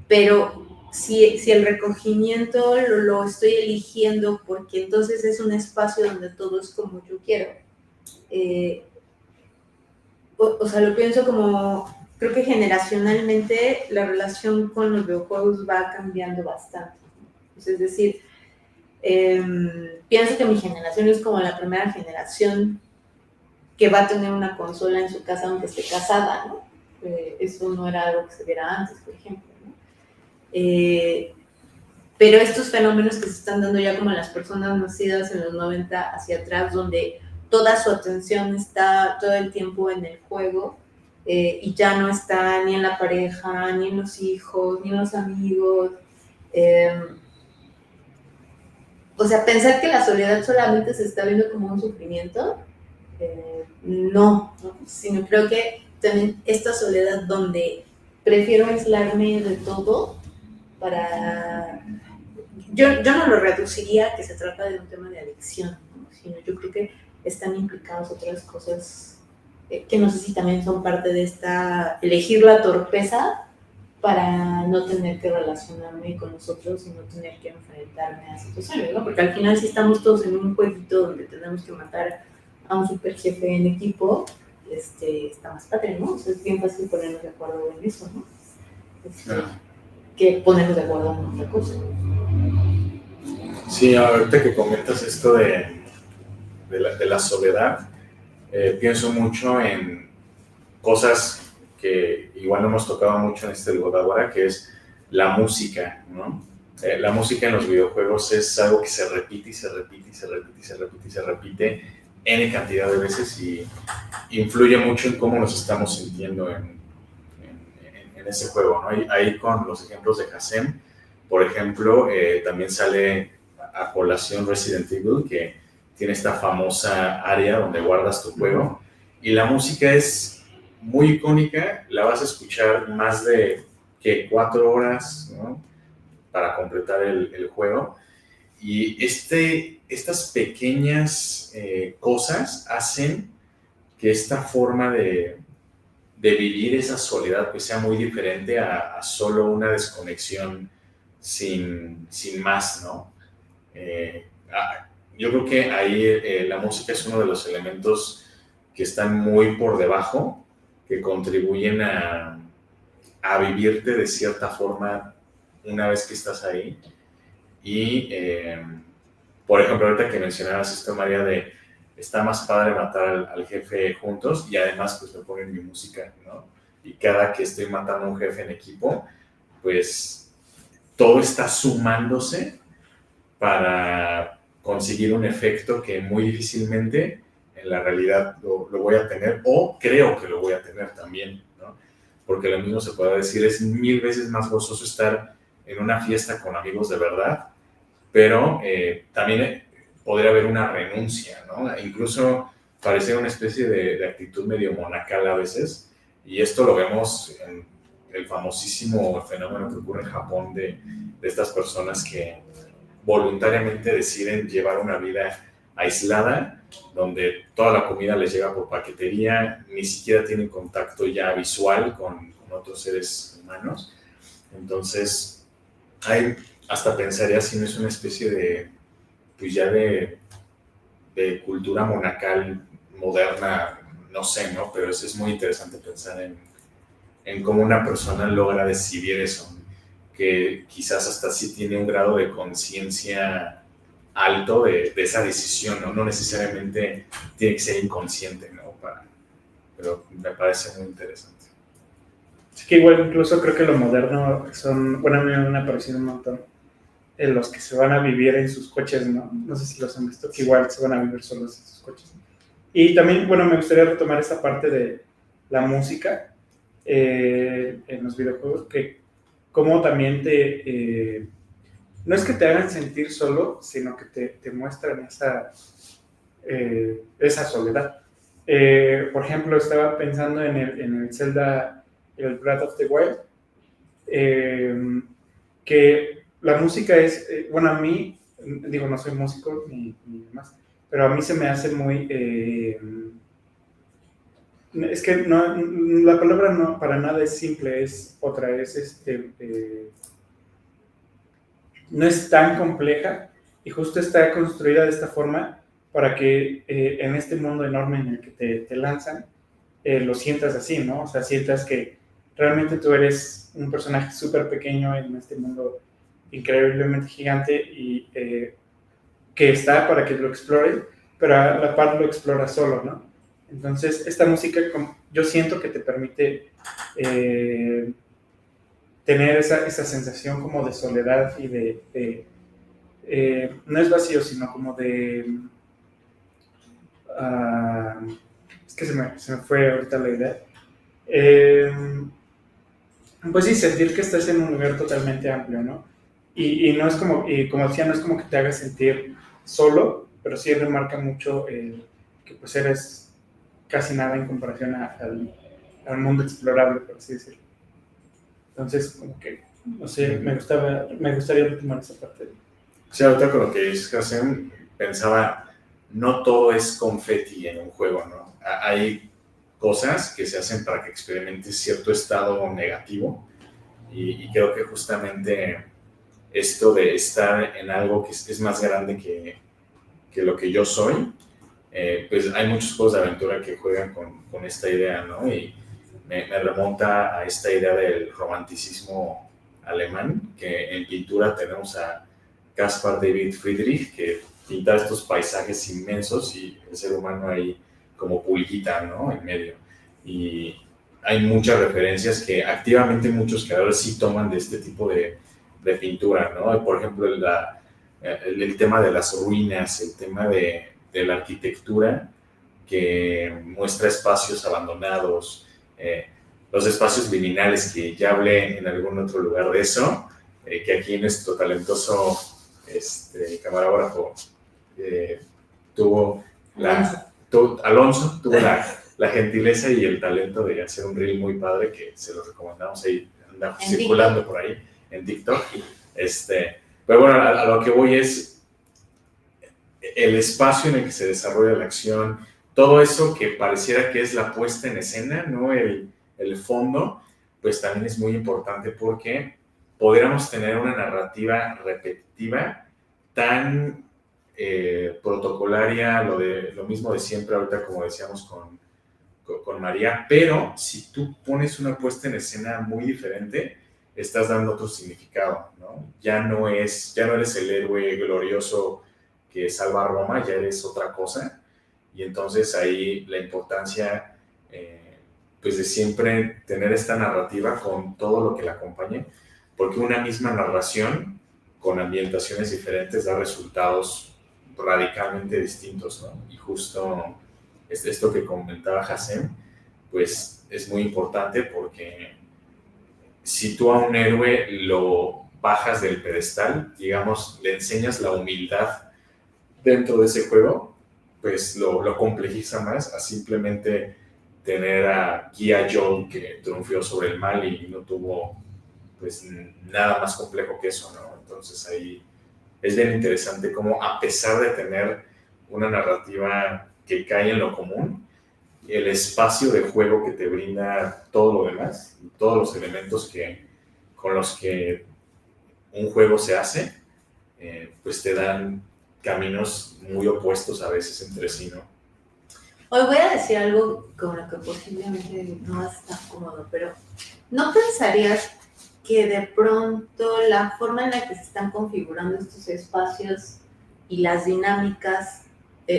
Pero si el recogimiento lo estoy eligiendo porque entonces es un espacio donde todo es como yo quiero, o sea, lo pienso como, creo que generacionalmente la relación con los videojuegos va cambiando bastante. Pues es decir, pienso que mi generación es como la primera generación que va a tener una consola en su casa aunque esté casada, ¿no? Eso no era algo que se viera antes, por ejemplo, ¿no? Pero estos fenómenos que se están dando ya como las personas nacidas en los 90 hacia atrás, donde toda su atención está todo el tiempo en el juego y ya no está ni en la pareja, ni en los hijos, ni en los amigos. O sea, pensar que la soledad solamente se está viendo como un sufrimiento, no, sino creo que también esta soledad donde prefiero aislarme de todo para... Yo no lo reduciría a que se trata de un tema de adicción, ¿no? Sino yo creo que están implicadas otras cosas que no sé si también son parte de esta, elegir la torpeza para no tener que relacionarme con nosotros y no tener que enfrentarme a situaciones, ¿no? Porque al final si estamos todos en un jueguito donde tenemos que matar a un super jefe en equipo, está más padre, ¿no? O sea, es bien fácil ponernos de acuerdo en eso, ¿no? Que ponernos de acuerdo en otra cosa. Sí, ahorita que comentas esto de la soledad, pienso mucho en cosas que igual no hemos tocado mucho en este Godawara, que es la música, ¿no? La música en los videojuegos es algo que se repite y se repite y se repite y se repite y se repite N cantidad de veces y influye mucho en cómo nos estamos sintiendo en ese juego, ¿no? Ahí con los ejemplos de Hasem, por ejemplo, también sale a colación Resident Evil, que tiene esta famosa área donde guardas tu juego, y la música es muy icónica, la vas a escuchar más de 4 horas, ¿no? Para completar el juego, y estas pequeñas cosas hacen que esta forma de vivir esa soledad pues sea muy diferente a solo una desconexión sin más, ¿no? Yo creo que ahí la música es uno de los elementos que están muy por debajo, que contribuyen a vivirte de cierta forma una vez que estás ahí. Y, por ejemplo, ahorita que mencionabas esto, María, de está más padre matar al jefe juntos y además pues me ponen mi música, ¿no? Y cada que estoy matando a un jefe en equipo, pues todo está sumándose para conseguir un efecto que muy difícilmente en la realidad lo voy a tener, o creo que lo voy a tener también, ¿no? Porque lo mismo se puede decir, es 1000 veces más gozoso estar en una fiesta con amigos de verdad, pero también podría haber una renuncia, ¿no? Incluso parece una especie de actitud medio monacal a veces, y esto lo vemos en el famosísimo fenómeno que ocurre en Japón de estas personas que voluntariamente deciden llevar una vida aislada, donde toda la comida les llega por paquetería, ni siquiera tienen contacto ya visual con otros seres humanos. Entonces, hasta pensaría si no es una especie de, pues ya de cultura monacal moderna, no sé, ¿no? Pero es muy interesante pensar en cómo una persona logra decidir eso, que quizás hasta sí tiene un grado de conciencia alto de esa decisión, ¿no? No necesariamente tiene que ser inconsciente, ¿no? Pero me parece muy interesante. Así que igual incluso creo que lo moderno son, bueno, a mí me han parecido un montón, los que se van a vivir en sus coches, ¿no? No sé si los han visto, que igual se van a vivir solos en sus coches. Y también, bueno, me gustaría retomar esta parte de la música en los videojuegos, que como también no es que te hagan sentir solo, sino que te muestran esa soledad. Por ejemplo, estaba pensando en el Zelda, el Breath of the Wild, que la música es, bueno, a mí, digo, no soy músico ni demás, pero a mí se me hace muy, es que no, la palabra no para nada es simple, es otra, es no es tan compleja y justo está construida de esta forma para que en este mundo enorme en el que te lanzan, lo sientas así, ¿no? O sea, sientas que realmente tú eres un personaje súper pequeño en este mundo increíblemente gigante y que está para que lo explores, pero a la par lo exploras solo, ¿no? Entonces, esta música yo siento que te permite tener esa sensación como de soledad y no es vacío, sino como de... es que se me fue ahorita la idea. Pues sí, sentir que estás en un lugar totalmente amplio, ¿no? Y no es como, y como decía, no es como que te haga sentir solo, pero sí remarca mucho que pues eres casi nada en comparación al mundo explorable, por así decirlo. Entonces, como que, no sé, me gustaría retomar esa parte. Sí, ahorita con lo que dices, Hasem, pensaba, no todo es confeti en un juego, ¿no? Hay cosas que se hacen para que experimentes cierto estado negativo y creo que justamente esto de estar en algo que es más grande que lo que yo soy, pues hay muchos juegos de aventura que juegan con esta idea, ¿no? Y me remonta a esta idea del romanticismo alemán, que en pintura tenemos a Caspar David Friedrich, que pinta estos paisajes inmensos y el ser humano ahí como pulguita, ¿no? En medio. Y hay muchas referencias que activamente muchos creadores sí toman de este tipo de pintura, ¿no? Por ejemplo, el tema de las ruinas, el tema de la arquitectura que muestra espacios abandonados, los espacios liminales, que ya hablé en algún otro lugar de eso, que aquí nuestro talentoso camarógrafo Alonso tuvo la gentileza y el talento de hacer un reel muy padre que se lo recomendamos, ahí anda circulando TikTok. Por ahí en TikTok. Pero bueno, a lo que voy es el espacio en el que se desarrolla la acción, todo eso que pareciera que es la puesta en escena, ¿no? El fondo, pues también es muy importante porque podríamos tener una narrativa repetitiva tan protocolaria, lo mismo de siempre ahorita, como decíamos con María, pero si tú pones una puesta en escena muy diferente, estás dando otro significado, ¿no? Ya no eres el héroe glorioso que salva a Roma, ya eres otra cosa, y entonces ahí la importancia pues de siempre tener esta narrativa con todo lo que la acompañe, porque una misma narración con ambientaciones diferentes da resultados radicalmente distintos, ¿no? Y justo esto que comentaba Hassem, pues es muy importante porque si tú a un héroe lo bajas del pedestal, digamos, le enseñas la humildad dentro de ese juego, pues lo complejiza más a simplemente tener a Gia Joe que triunfó sobre el mal y no tuvo pues nada más complejo que eso, ¿no? Entonces ahí es bien interesante cómo a pesar de tener una narrativa que cae en lo común, el espacio de juego que te brinda todo lo demás, todos los elementos con los que un juego se hace, pues te dan caminos muy opuestos a veces entre sí, ¿no? Hoy voy a decir algo con lo que posiblemente no es tan cómodo, pero ¿no pensarías que de pronto la forma en la que se están configurando estos espacios y las dinámicas,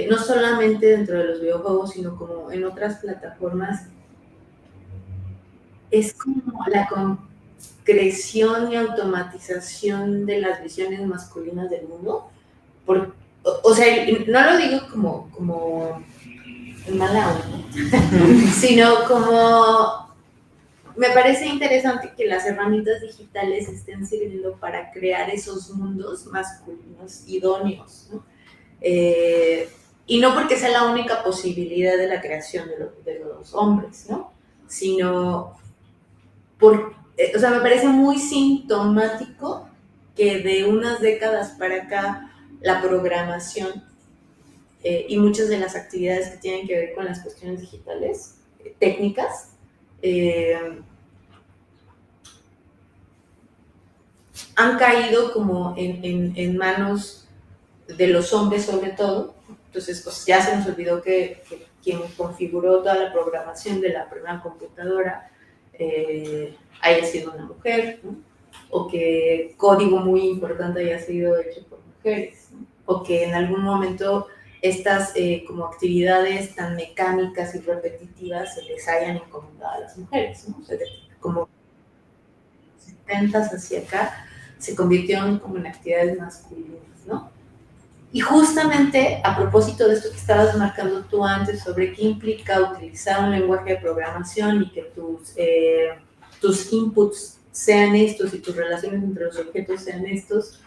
no solamente dentro de los videojuegos, sino como en otras plataformas, es como la concreción y automatización de las visiones masculinas del mundo? O sea, no lo digo como mala onda, sino como me parece interesante que las herramientas digitales estén sirviendo para crear esos mundos masculinos idóneos, ¿no? Y no porque sea la única posibilidad de la creación de los hombres, ¿no? Sino o sea, me parece muy sintomático que de unas décadas para acá la programación y muchas de las actividades que tienen que ver con las cuestiones digitales, técnicas, han caído como en manos de los hombres sobre todo. Entonces pues ya se nos olvidó que quien configuró toda la programación de la primera computadora haya sido una mujer, ¿no? O que código muy importante haya sido hecho por mujeres, ¿no? O que en algún momento estas como actividades tan mecánicas y repetitivas se les hayan encomendado a las mujeres, ¿no? O sea, como 70s hacia acá se convirtieron como en actividades masculinas, ¿no? Y justamente a propósito de esto que estabas marcando tú antes sobre qué implica utilizar un lenguaje de programación y que tus inputs sean estos y tus relaciones entre los objetos sean estos,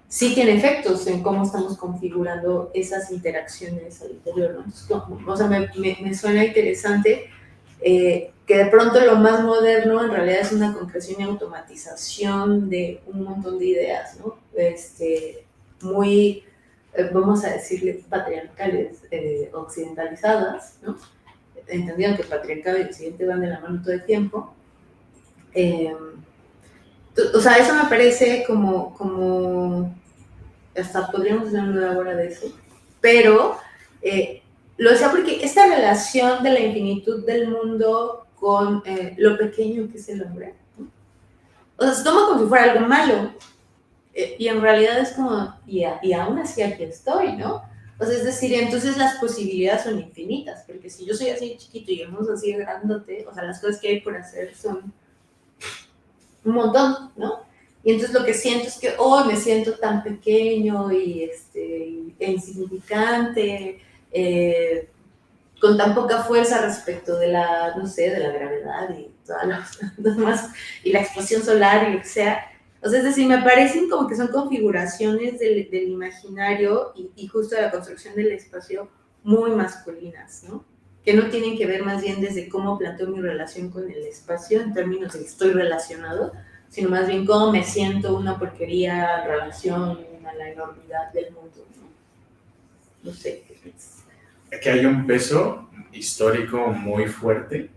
sí tiene efectos en cómo estamos configurando esas interacciones al interior, ¿no? Entonces, o sea, me suena interesante que de pronto lo más moderno en realidad es una concreción y automatización de un montón de ideas, ¿no? Muy vamos a decirle, patriarcales, occidentalizadas, ¿no? Entendieron que el patriarcado y el occidente van de la mano todo el tiempo. O sea, eso me parece como hasta podríamos hablar ahora de eso, pero lo decía porque esta relación de la infinitud del mundo con lo pequeño que es el hombre, ¿no? O sea, se toma como si fuera algo malo, y en realidad es como, y aún así aquí estoy, ¿no? O sea, es decir, entonces las posibilidades son infinitas, porque si yo soy así chiquito y el mundo así grandote, o sea, las cosas que hay por hacer son un montón, ¿no? Y entonces lo que siento es que hoy me siento tan pequeño y e insignificante, con tan poca fuerza respecto de la, no sé, de la gravedad y todas las demás, y la explosión solar y lo que sea. O sea, es decir, me parecen como que son configuraciones del imaginario y justo de la construcción del espacio muy masculinas, ¿no? Que no tienen que ver más bien desde cómo planteo mi relación con el espacio en términos de que estoy relacionado, sino más bien cómo me siento una porquería en relación a la enormidad del mundo, ¿no? No sé qué piensas. Aquí hay un peso histórico muy fuerte,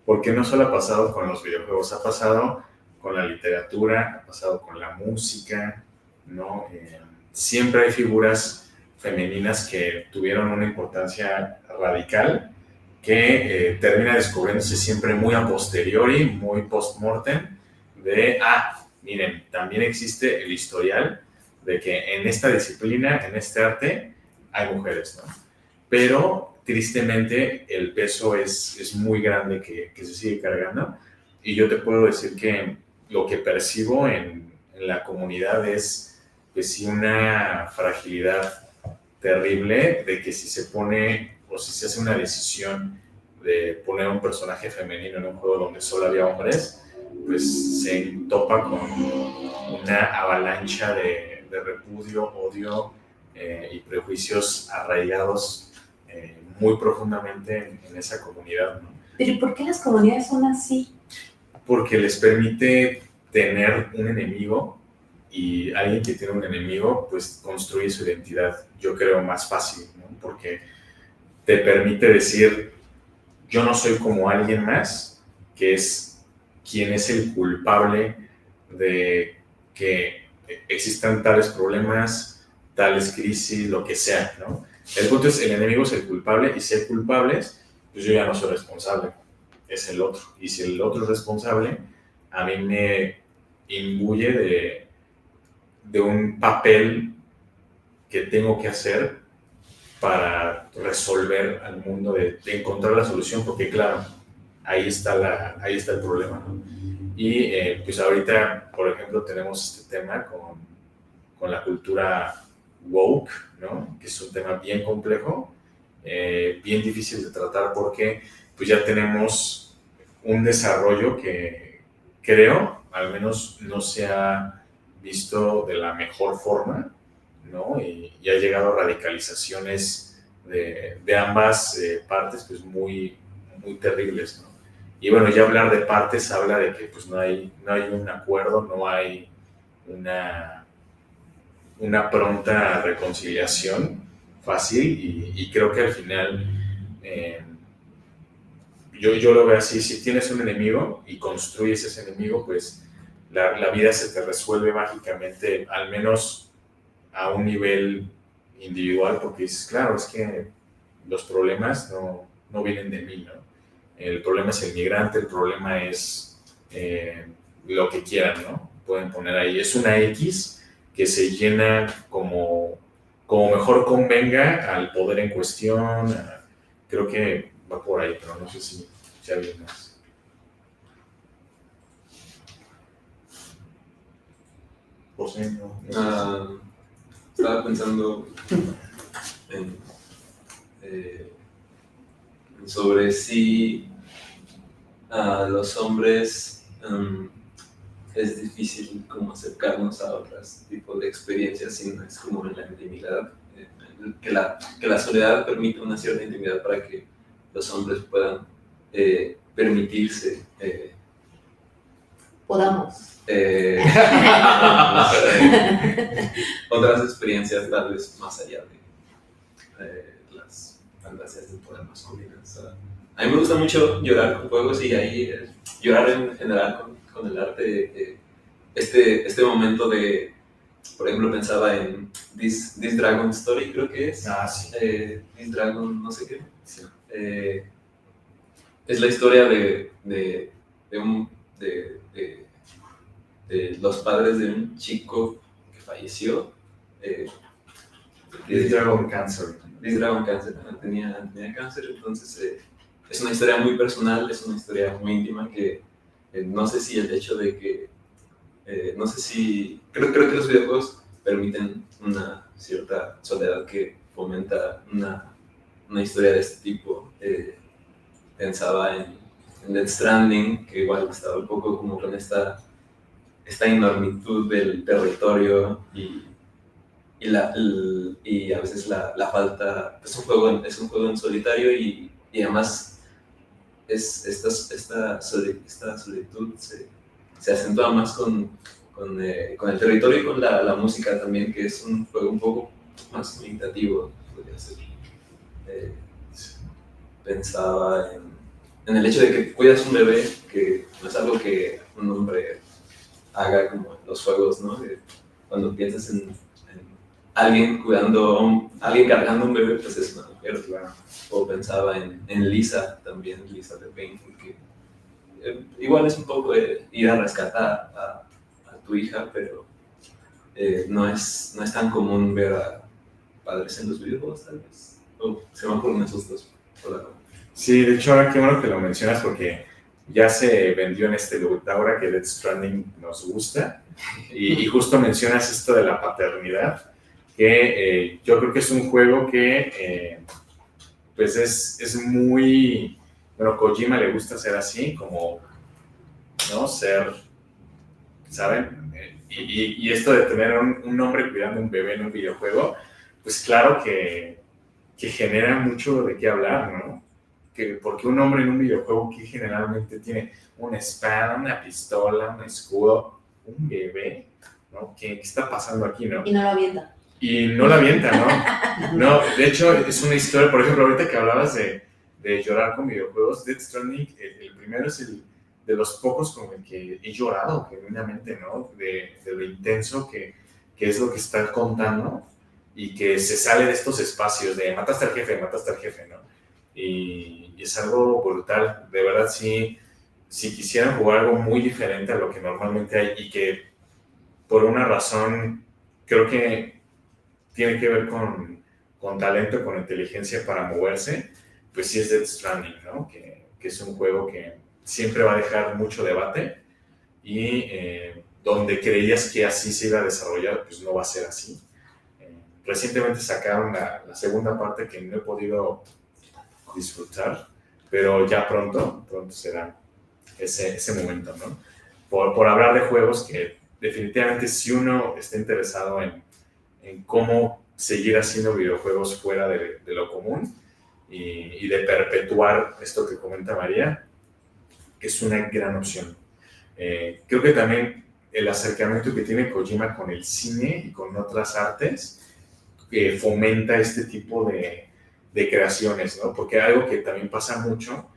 porque no solo ha pasado con los videojuegos, ha pasado con la literatura, ha pasado con la música, ¿no? Siempre hay figuras femeninas que tuvieron una importancia radical que termina descubriéndose siempre muy a posteriori, muy post-mortem, de, miren, también existe el historial de que en esta disciplina, en este arte, hay mujeres, ¿no? Pero tristemente el peso es muy grande que se sigue cargando, y yo te puedo decir que lo que percibo en la comunidad es, pues sí, una fragilidad terrible de que si se pone o si se hace una decisión de poner un personaje femenino en un juego donde solo había hombres, pues se topa con una avalancha de repudio, odio y prejuicios arraigados muy profundamente en esa comunidad, ¿no? Pero ¿y por qué las comunidades son así? Porque les permite tener un enemigo, y alguien que tiene un enemigo, pues construye su identidad, yo creo, más fácil, ¿no? Porque te permite decir, yo no soy como alguien más, que es quien es el culpable de que existan tales problemas, tales crisis, lo que sea, ¿no? El punto es, el enemigo es el culpable, y si hay culpables, pues yo ya no soy responsable, es el otro. Y si el otro es responsable, a mí me imbuye de un papel que tengo que hacer para resolver al mundo, de encontrar la solución, porque claro, ahí está el problema, ¿no? Y pues ahorita, por ejemplo, tenemos este tema con la cultura woke, ¿no? Que es un tema bien complejo, bien difícil de tratar, porque pues ya tenemos un desarrollo que creo, al menos no se ha visto de la mejor forma, ¿no? Y ha llegado a radicalizaciones de ambas partes, pues muy, muy terribles, ¿no? Y bueno, ya hablar de partes habla de que pues no hay un acuerdo, no hay una pronta reconciliación fácil, y creo que al final yo lo veo así: si tienes un enemigo y construyes ese enemigo, pues la vida se te resuelve mágicamente, al menos a un nivel individual, porque dices, claro, es que los problemas no vienen de mí, ¿no? El problema es el migrante, el problema es lo que quieran, ¿no? Pueden poner ahí, es una X que se llena como mejor convenga al poder en cuestión. Creo que va por ahí, pero no sé si hay más. José, no. Estaba pensando sobre si a los hombres es difícil como acercarnos a otros tipos de experiencias, sino es como en la intimidad, que la soledad permite una cierta intimidad para que los hombres puedan permitirse podamos. Otras experiencias tal vez más allá de las fantasías del poder masculino. O sea, a mí me gusta mucho llorar con juegos y ahí llorar en general con el arte. Este momento de, por ejemplo, pensaba en This Dragon Story, creo que es. Sí. This Dragon, no sé qué. Sí. Es la historia de los padres de un chico que falleció. This Dragon Cancer. This Dragon Cancer, tenía cáncer, entonces es una historia muy personal, es una historia muy íntima que no sé si el hecho de que, no sé si, creo que los videojuegos permiten una cierta soledad que fomenta una historia de este tipo. Pensaba en Death Stranding, que igual estaba un poco como con esta enormitud del territorio y a veces la falta. Es un juego en solitario y además esta solitud se acentúa más con el territorio y con la música también, que es un juego un poco más meditativo, podría ser. Pensaba en el hecho de que cuidas un bebé, que no es algo que un hombre haga como en los juegos, ¿no? Cuando piensas en alguien cargando un bebé, pues es una mujer, claro. O pensaba en Lisa también, Lisa de Painful, que igual es un poco ir a rescatar a tu hija, pero no es tan común ver a padres en los videojuegos, tal vez. O se van por esos dos. Sí, de hecho, ahora qué bueno que lo mencionas porque ya se vendió en este lugar ahora que Death Stranding nos gusta y justo mencionas esto de la paternidad, que yo creo que es un juego que pues es muy, bueno, Kojima le gusta ser así, como, ¿no? Ser, ¿saben? Y esto de tener un hombre cuidando un bebé en un videojuego, pues claro que genera mucho de qué hablar, ¿no? Porque un hombre en un videojuego que generalmente tiene una espada, una pistola, un escudo, un bebé, ¿no? ¿Qué está pasando aquí, no? Y no lo avienta. Y no la avienta, ¿no? No, de hecho, es una historia, por ejemplo, ahorita que hablabas de llorar con videojuegos, Death Stranding, el primero es el de los pocos con el que he llorado genuinamente, ¿no? De lo intenso que es lo que está contando y que se sale de estos espacios de mataste al jefe, ¿no? Y es algo brutal, de verdad, si quisieran jugar algo muy diferente a lo que normalmente hay y que por una razón creo que tiene que ver con talento, con inteligencia para moverse, pues sí es Death Stranding, ¿no? Que es un juego que siempre va a dejar mucho debate y donde creías que así se iba a desarrollar, pues no va a ser así. Recientemente sacaron la segunda parte que no he podido disfrutar, pero ya pronto será ese momento, ¿no? Por hablar de juegos que definitivamente si uno está interesado en cómo seguir haciendo videojuegos fuera de lo común y de perpetuar esto que comenta María, es una gran opción. Creo que también el acercamiento que tiene Kojima con el cine y con otras artes fomenta este tipo de creaciones, ¿no? Porque algo que también pasa mucho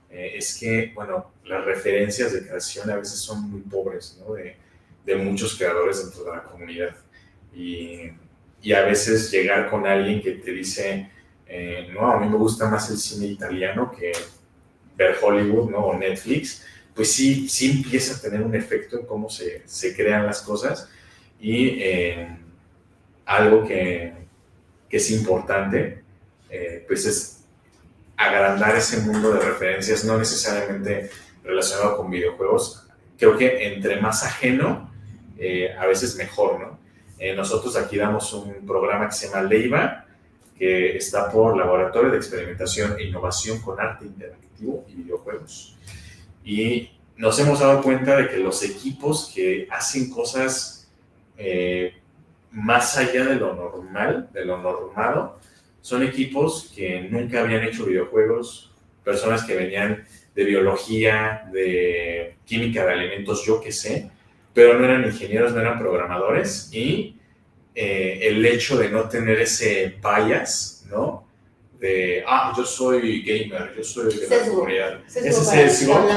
es que, bueno, las referencias de creación a veces son muy pobres, ¿no? De muchos creadores dentro de la comunidad. Y a veces llegar con alguien que te dice, no, a mí me gusta más el cine italiano que ver Hollywood, ¿no? O Netflix, pues sí empieza a tener un efecto en cómo se crean las cosas y algo que es importante, pues es agrandar ese mundo de referencias, no necesariamente relacionado con videojuegos. Creo que entre más ajeno, a veces mejor, ¿no? Nosotros aquí damos un programa que se llama Leiva, que está por Laboratorio de Experimentación e Innovación con Arte Interactivo y Videojuegos. Y nos hemos dado cuenta de que los equipos que hacen cosas más allá de lo normal, de lo normado, son equipos que nunca habían hecho videojuegos, personas que venían biología, de química de alimentos, yo qué sé, pero no eran ingenieros, no eran programadores, y el hecho de no tener ese bias, ¿no? De, yo soy gamer, yo soy de la comunidad. Ese sesgo,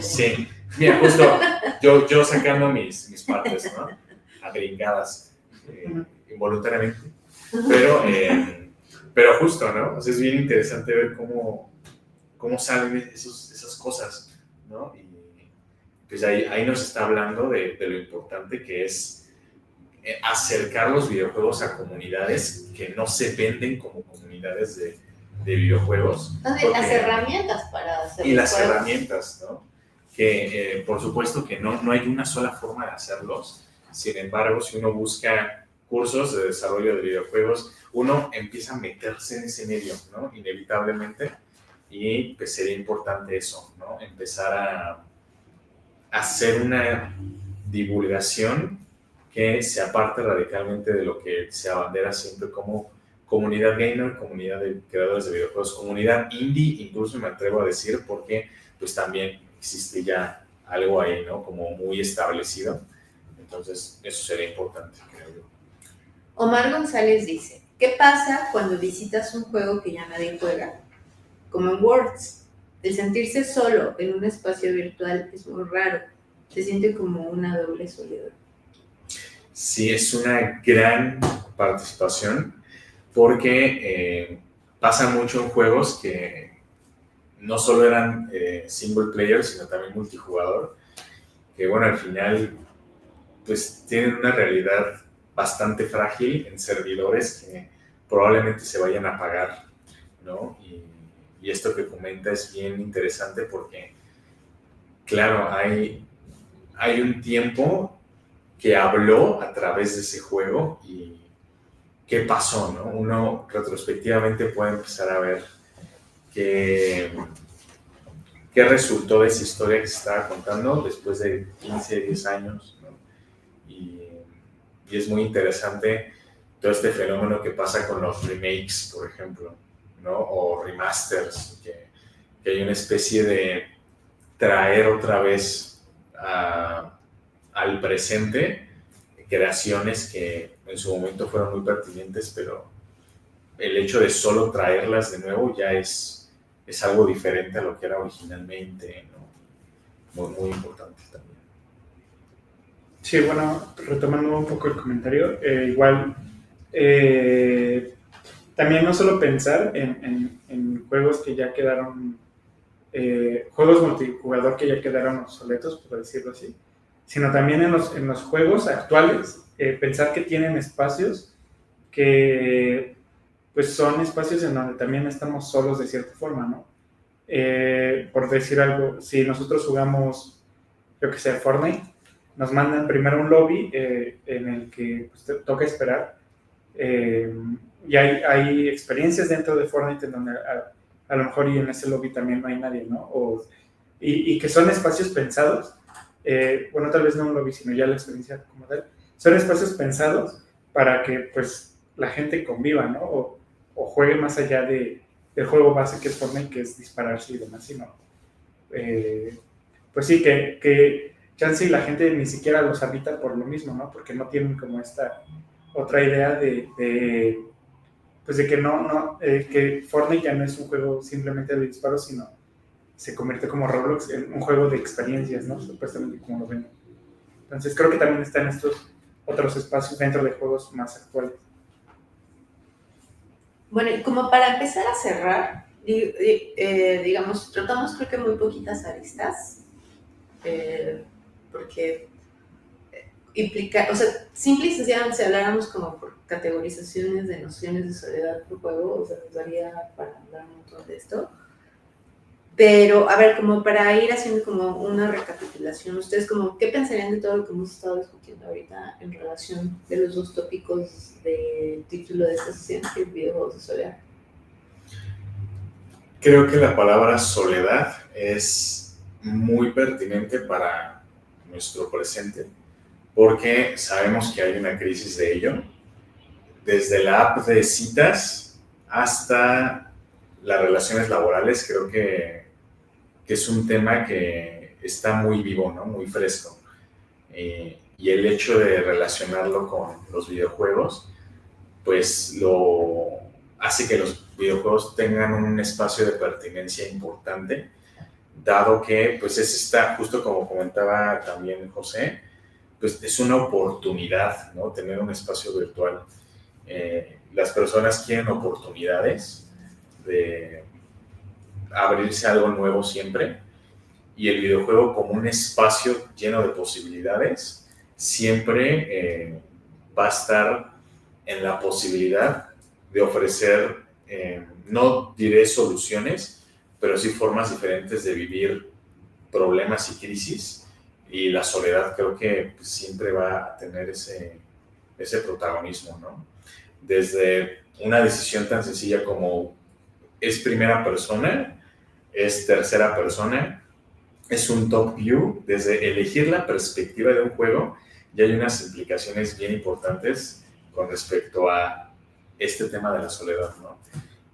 sí. Mira, justo yo sacando mis partes, ¿no? Agringadas involuntariamente. Pero justo, ¿no? O sea, es bien interesante ver cómo salen esas cosas, ¿no? Y pues ahí nos está hablando de lo importante que es acercar los videojuegos a comunidades que no se venden como comunidades de videojuegos. Las herramientas para hacer. Y las herramientas, ¿no? Que por supuesto que no hay una sola forma de hacerlos. Sin embargo, si uno busca cursos de desarrollo de videojuegos, uno empieza a meterse en ese medio, ¿no? Inevitablemente. Y pues sería importante eso, ¿no? Empezar a hacer una divulgación que se aparte radicalmente de lo que se abandera siempre como comunidad gamer, comunidad de creadores de videojuegos, comunidad indie, incluso me atrevo a decir, porque pues también existe ya algo ahí, ¿no? Como muy establecido. Entonces, eso sería importante, creo yo. Omar González dice, ¿qué pasa cuando visitas un juego que ya nadie juega? Como en Words, el sentirse solo en un espacio virtual es muy raro. Se siente como una doble soledad. Sí, es una gran participación porque pasa mucho en juegos que no solo eran single player, sino también multijugador, que bueno, al final pues tienen una realidad bastante frágil en servidores que probablemente se vayan a apagar, ¿no? Y esto que comenta es bien interesante porque, claro, hay un tiempo que habló a través de ese juego y qué pasó, ¿no? Uno retrospectivamente puede empezar a ver qué resultó de esa historia que se estaba contando después de 15, 10 años, ¿no? Y es muy interesante todo este fenómeno que pasa con los remakes, por ejemplo, ¿no? O remasters, que hay una especie de traer otra vez al presente creaciones que en su momento fueron muy pertinentes, pero el hecho de solo traerlas de nuevo ya es algo diferente a lo que era originalmente, ¿no? Muy, muy importante también. Sí, bueno, retomando un poco el comentario, igual también no solo pensar en juegos que ya quedaron, juegos multijugador que ya quedaron obsoletos, por decirlo así, sino también en los juegos actuales, pensar que tienen espacios que pues son espacios en donde también estamos solos de cierta forma, ¿no? Por decir algo, si nosotros jugamos, yo que sé, Fortnite, nos mandan primero un lobby en el que pues, te toca esperar, y hay experiencias dentro de Fortnite en donde a lo mejor y en ese lobby también no hay nadie, ¿no? Y que son espacios pensados, bueno, tal vez no un lobby, sino ya la experiencia como tal, son espacios pensados para que pues la gente conviva, ¿no? O juegue más allá del juego base que es Fortnite, que es dispararse y demás, sino pues sí, que chance y la gente ni siquiera los habita por lo mismo, ¿no? Porque no tienen como esta otra idea de pues de que que Fortnite ya no es un juego simplemente de disparos, sino se convierte como Roblox en un juego de experiencias, ¿no? Supuestamente como lo ven. Entonces creo que también están estos otros espacios dentro de juegos más actuales. Bueno, y como para empezar a cerrar, digamos, tratamos creo que muy poquitas aristas, porque implica, o sea, simple y sencillamente si habláramos como por categorizaciones de nociones de soledad por juego, o sea, nos daría para hablar un montón de esto. Pero, a ver, como para ir haciendo como una recapitulación, ¿ustedes como qué pensarían de todo lo que hemos estado discutiendo ahorita en relación de los dos tópicos del título de esta sesión, que es videojuegos de soledad? Creo que la palabra soledad es muy pertinente para nuestro presente, porque sabemos que hay una crisis de ello, desde la app de citas hasta las relaciones laborales. Creo que que es un tema que está muy vivo, ¿no? Muy fresco. Y el hecho de relacionarlo con los videojuegos, pues lo hace que los videojuegos tengan un espacio de pertinencia importante, dado que, pues, justo como comentaba también José, pues es una oportunidad, ¿no? Tener un espacio virtual. Las personas quieren oportunidades de abrirse a algo nuevo siempre, y el videojuego como un espacio lleno de posibilidades siempre va a estar en la posibilidad de ofrecer, no diré soluciones, pero sí formas diferentes de vivir problemas y crisis, y la soledad creo que pues, siempre va a tener ese protagonismo, ¿no? Desde una decisión tan sencilla como es primera persona, es tercera persona, es un top view, desde elegir la perspectiva de un juego, ya hay unas implicaciones bien importantes con respecto a este tema de la soledad, ¿no?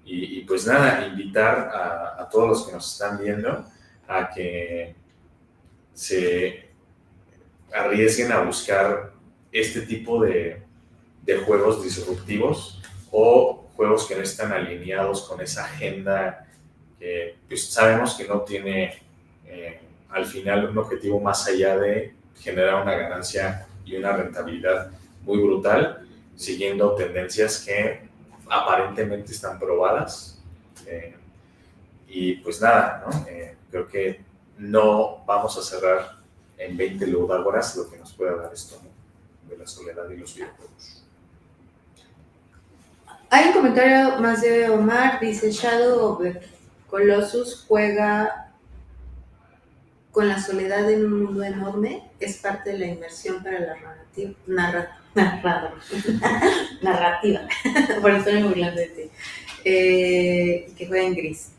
Y pues nada, invitar a todos los que nos están viendo a que se arriesguen a buscar este tipo de juegos disruptivos o juegos que no están alineados con esa agenda que pues, sabemos que no tiene al final un objetivo más allá de generar una ganancia y una rentabilidad muy brutal, siguiendo tendencias que aparentemente están probadas. Y pues nada, ¿no? Creo que no vamos a cerrar en 20 ludágoras lo que nos pueda dar esto, ¿no? De la soledad y los videojuegos. Hay un comentario más de Omar, dice Shadow of the Colossus juega con la soledad en un mundo enorme, es parte de la inmersión para la narrativa. Por eso estoy burlando de ti. Que juega en Gris.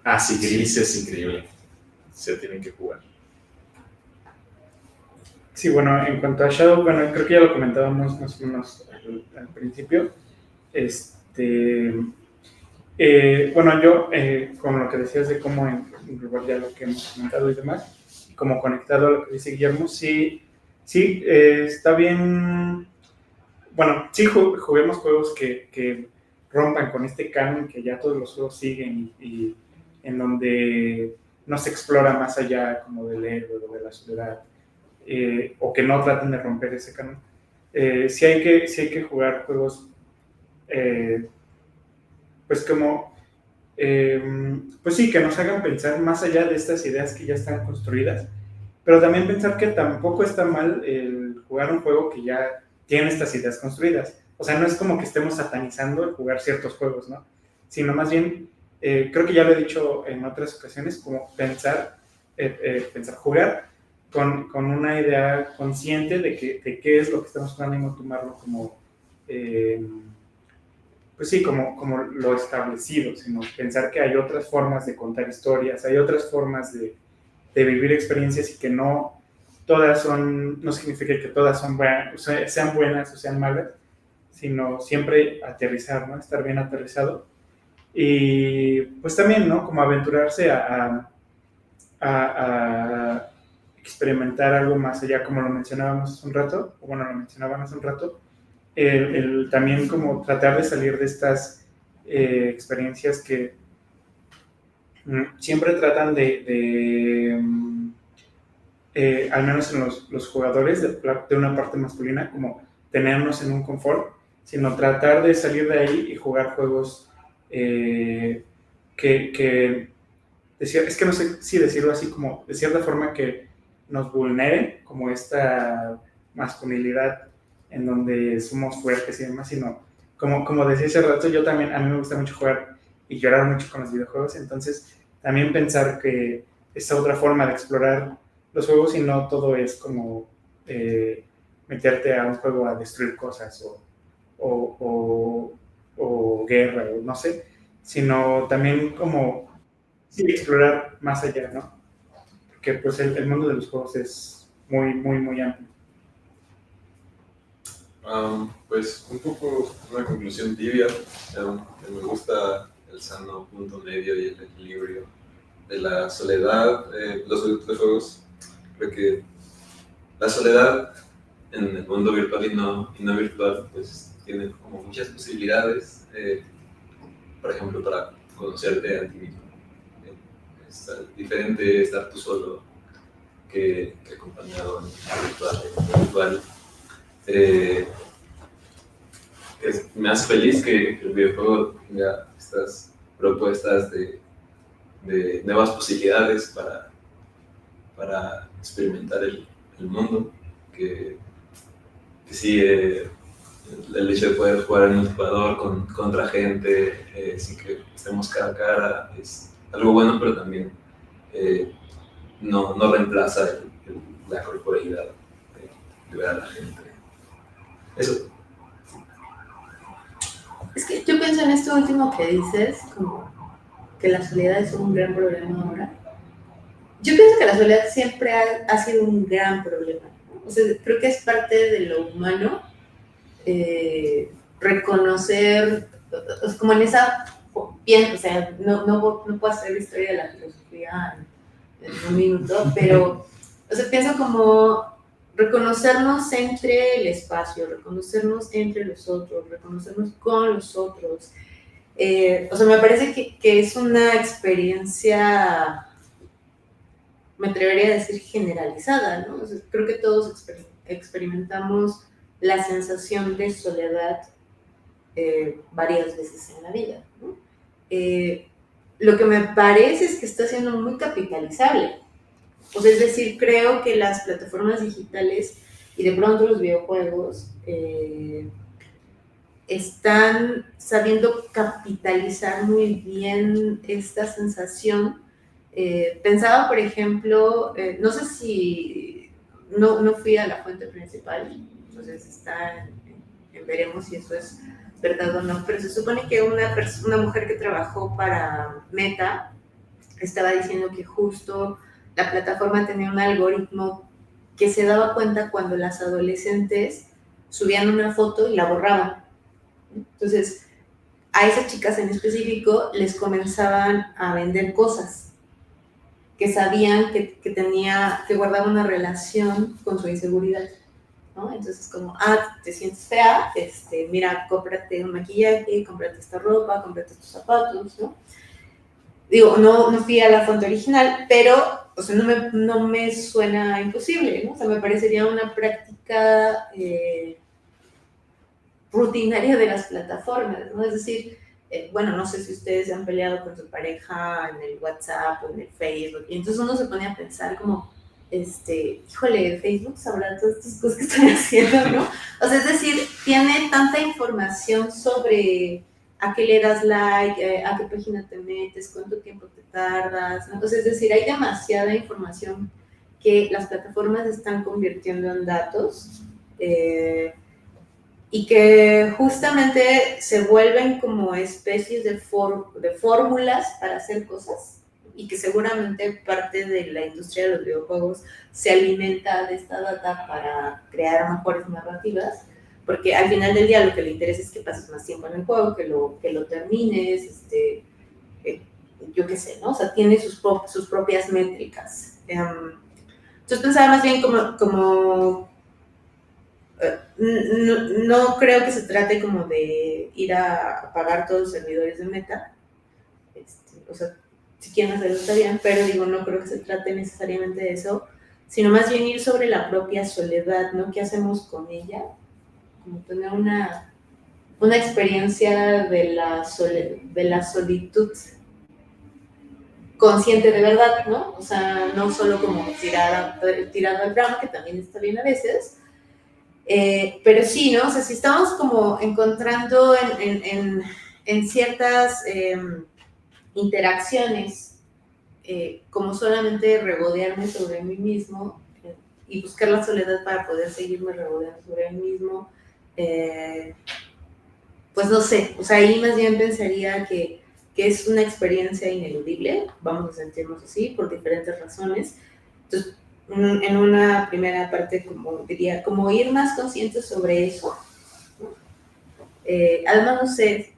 Ah, sí, Gris es increíble. Se tienen que jugar. Sí, bueno, en cuanto a Shadow, bueno, creo que ya lo comentábamos más o menos al principio. Bueno, yo, con lo que decías de cómo englobar ya lo que hemos comentado y demás, y como conectado a lo que dice Guillermo, sí, está bien. Bueno, sí juguemos juegos que rompan con este canon que ya todos los juegos siguen y en donde no se explora más allá como del héroe o de la soledad, o que no traten de romper ese canon. Sí hay que jugar juegos pues como pues sí, que nos hagan pensar más allá de estas ideas que ya están construidas, pero también pensar que tampoco está mal el jugar un juego que ya tiene estas ideas construidas. O sea, no es como que estemos satanizando el jugar ciertos juegos, ¿no? Sino más bien, creo que ya lo he dicho en otras ocasiones, como pensar jugar con una idea consciente de qué es lo que estamos jugando y no tomarlo como, pues sí, como lo establecido, sino pensar que hay otras formas de contar historias, hay otras formas de vivir experiencias y que no todas no significa que todas sean buenas o sean malas, sino siempre aterrizar, ¿no? Estar bien aterrizado. Y pues también, ¿no? Como aventurarse a experimentar algo más allá, como lo mencionábamos hace un rato, o bueno, lo mencionaban hace un rato, el también como tratar de salir de estas experiencias que siempre tratan al menos en los jugadores, de una parte masculina, como tenernos en un confort, sino tratar de salir de ahí y jugar juegos es que no sé si decirlo así, como de cierta forma que nos vulneren, como esta masculinidad en donde somos fuertes y demás, sino como decía hace rato, a mí me gusta mucho jugar y llorar mucho con los videojuegos, entonces también pensar que esta otra forma de explorar los juegos y no todo es como meterte a un juego a destruir cosas o guerra o no sé, sino también como sí, explorar más allá, ¿no? Porque pues el mundo de los juegos es muy, muy, muy amplio. Pues un poco una conclusión tibia. Me gusta el sano punto medio y el equilibrio la soledad, los videojuegos, creo que la soledad en el mundo virtual y no virtual, pues tiene como muchas posibilidades, por ejemplo, para conocerte a ti mismo. Es diferente estar tú solo que acompañado en el virtual. Me hace feliz que el videojuego tenga estas propuestas de nuevas posibilidades para experimentar el mundo, que sí, el hecho de poder jugar en multijugador contra gente sin que estemos cara a cara es algo bueno, pero también no reemplaza la corporeidad de ver a la gente. Eso. Es que yo pienso en esto último que dices, como que la soledad es un gran problema ahora. Yo pienso que la soledad siempre ha sido un gran problema, ¿no? O sea, creo que es parte de lo humano reconocer, como en esa, bien, o sea, no puedo hacer la historia de la filosofía en un minuto, pero, o sea, pienso como reconocernos entre el espacio, reconocernos entre los otros, reconocernos con los otros. O sea, me parece que es una experiencia, me atrevería a decir, generalizada, ¿no? O sea, creo que todos experimentamos la sensación de soledad varias veces en la vida, ¿no? Lo que me parece es que está siendo muy capitalizable. O sea, es decir, creo que las plataformas digitales y de pronto los videojuegos están sabiendo capitalizar muy bien esta sensación. Pensaba, por ejemplo, no sé si, no fui a la fuente principal, entonces está en veremos si eso es verdad o no, pero se supone que una mujer que trabajó para Meta estaba diciendo que justo la plataforma tenía un algoritmo que se daba cuenta cuando las adolescentes subían una foto y la borraban. Entonces, a esas chicas en específico les comenzaban a vender cosas que sabían que guardaba una relación con su inseguridad, ¿no? Entonces, como, te sientes fea, mira, cómprate un maquillaje, cómprate esta ropa, cómprate estos zapatos, ¿no? Digo, no fui a la fuente original, pero, o sea, no me suena imposible, ¿no? O sea, me parecería una práctica rutinaria de las plataformas, ¿no? Es decir, bueno, no sé si ustedes se han peleado con su pareja en el WhatsApp o en el Facebook, y entonces uno se pone a pensar como, híjole, Facebook sabrá todas estas cosas que estoy haciendo, ¿no? O sea, es decir, tiene tanta información sobre a qué le das like, a qué página te metes, cuánto tiempo te tardas, ¿no? Entonces, es decir, hay demasiada información que las plataformas están convirtiendo en datos, y que justamente se vuelven como especies de fórmulas para hacer cosas, y que seguramente parte de la industria de los videojuegos se alimenta de esta data para crear mejores narrativas, porque al final del día lo que le interesa es que pases más tiempo en el juego, que lo termines, yo qué sé, ¿no? O sea, tiene sus propias métricas. Entonces pensaba más bien como no creo que se trate como de ir a apagar todos los servidores de Meta. O sea, si quieren hacerlo está bien, pero digo, no creo que se trate necesariamente de eso, sino más bien ir sobre la propia soledad, ¿no? ¿Qué hacemos con ella? Como tener una experiencia de la solitud consciente de verdad, ¿no? O sea, no solo como tirado al drama, que también está bien a veces, pero sí, ¿no? O sea, si estamos como encontrando en ciertas interacciones como solamente regodearme sobre mí mismo y buscar la soledad para poder seguirme regodeando sobre mí mismo, pues no sé, o sea, ahí más bien pensaría que es una experiencia ineludible, vamos a sentirnos así por diferentes razones. Entonces, en una primera parte, como diría, como ir más conscientes sobre eso, ¿no? Además, no sé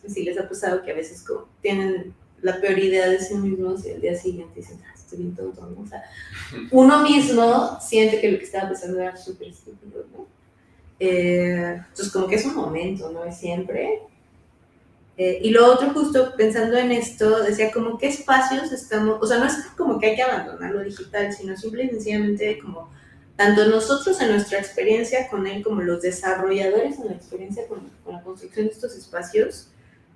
si les ha pasado que a veces tienen la peor idea de sí mismos y al día siguiente dicen, estoy bien tonto, ¿no? O sea, uno mismo siente que lo que estaba pensando era súper estúpido, ¿no? Entonces, como que es un momento, ¿no? Es siempre. Y lo otro, justo pensando en esto, decía como qué espacios estamos, o sea, no es como que hay que abandonar lo digital, sino simple y sencillamente como tanto nosotros en nuestra experiencia con él como los desarrolladores en la experiencia con la construcción de estos espacios,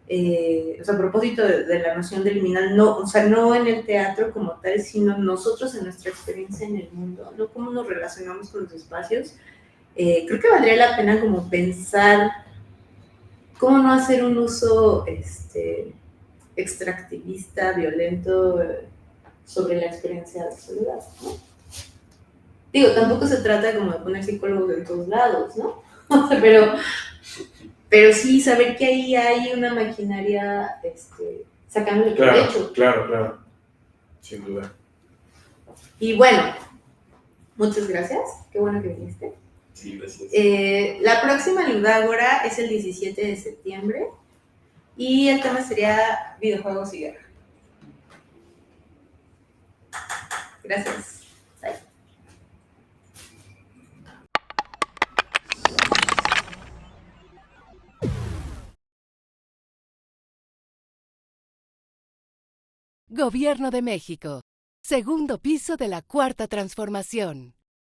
o sea, a propósito de la noción de liminal, no, o sea, no en el teatro como tal, sino nosotros en nuestra experiencia en el mundo, ¿no? Cómo nos relacionamos con los espacios. Creo que valdría la pena como pensar cómo no hacer un uso extractivista, violento sobre la experiencia de soledad, ¿no? Digo, tampoco se trata como de poner psicólogos en todos lados, ¿no? pero sí saber que ahí hay una maquinaria sacando el provecho. Claro, sin duda. Y bueno, muchas gracias, qué bueno que viniste. Sí, gracias. La próxima Ludágora es el 17 de septiembre y el tema sería videojuegos y guerra. Gracias. Bye. Gobierno de México. Segundo piso de la Cuarta Transformación.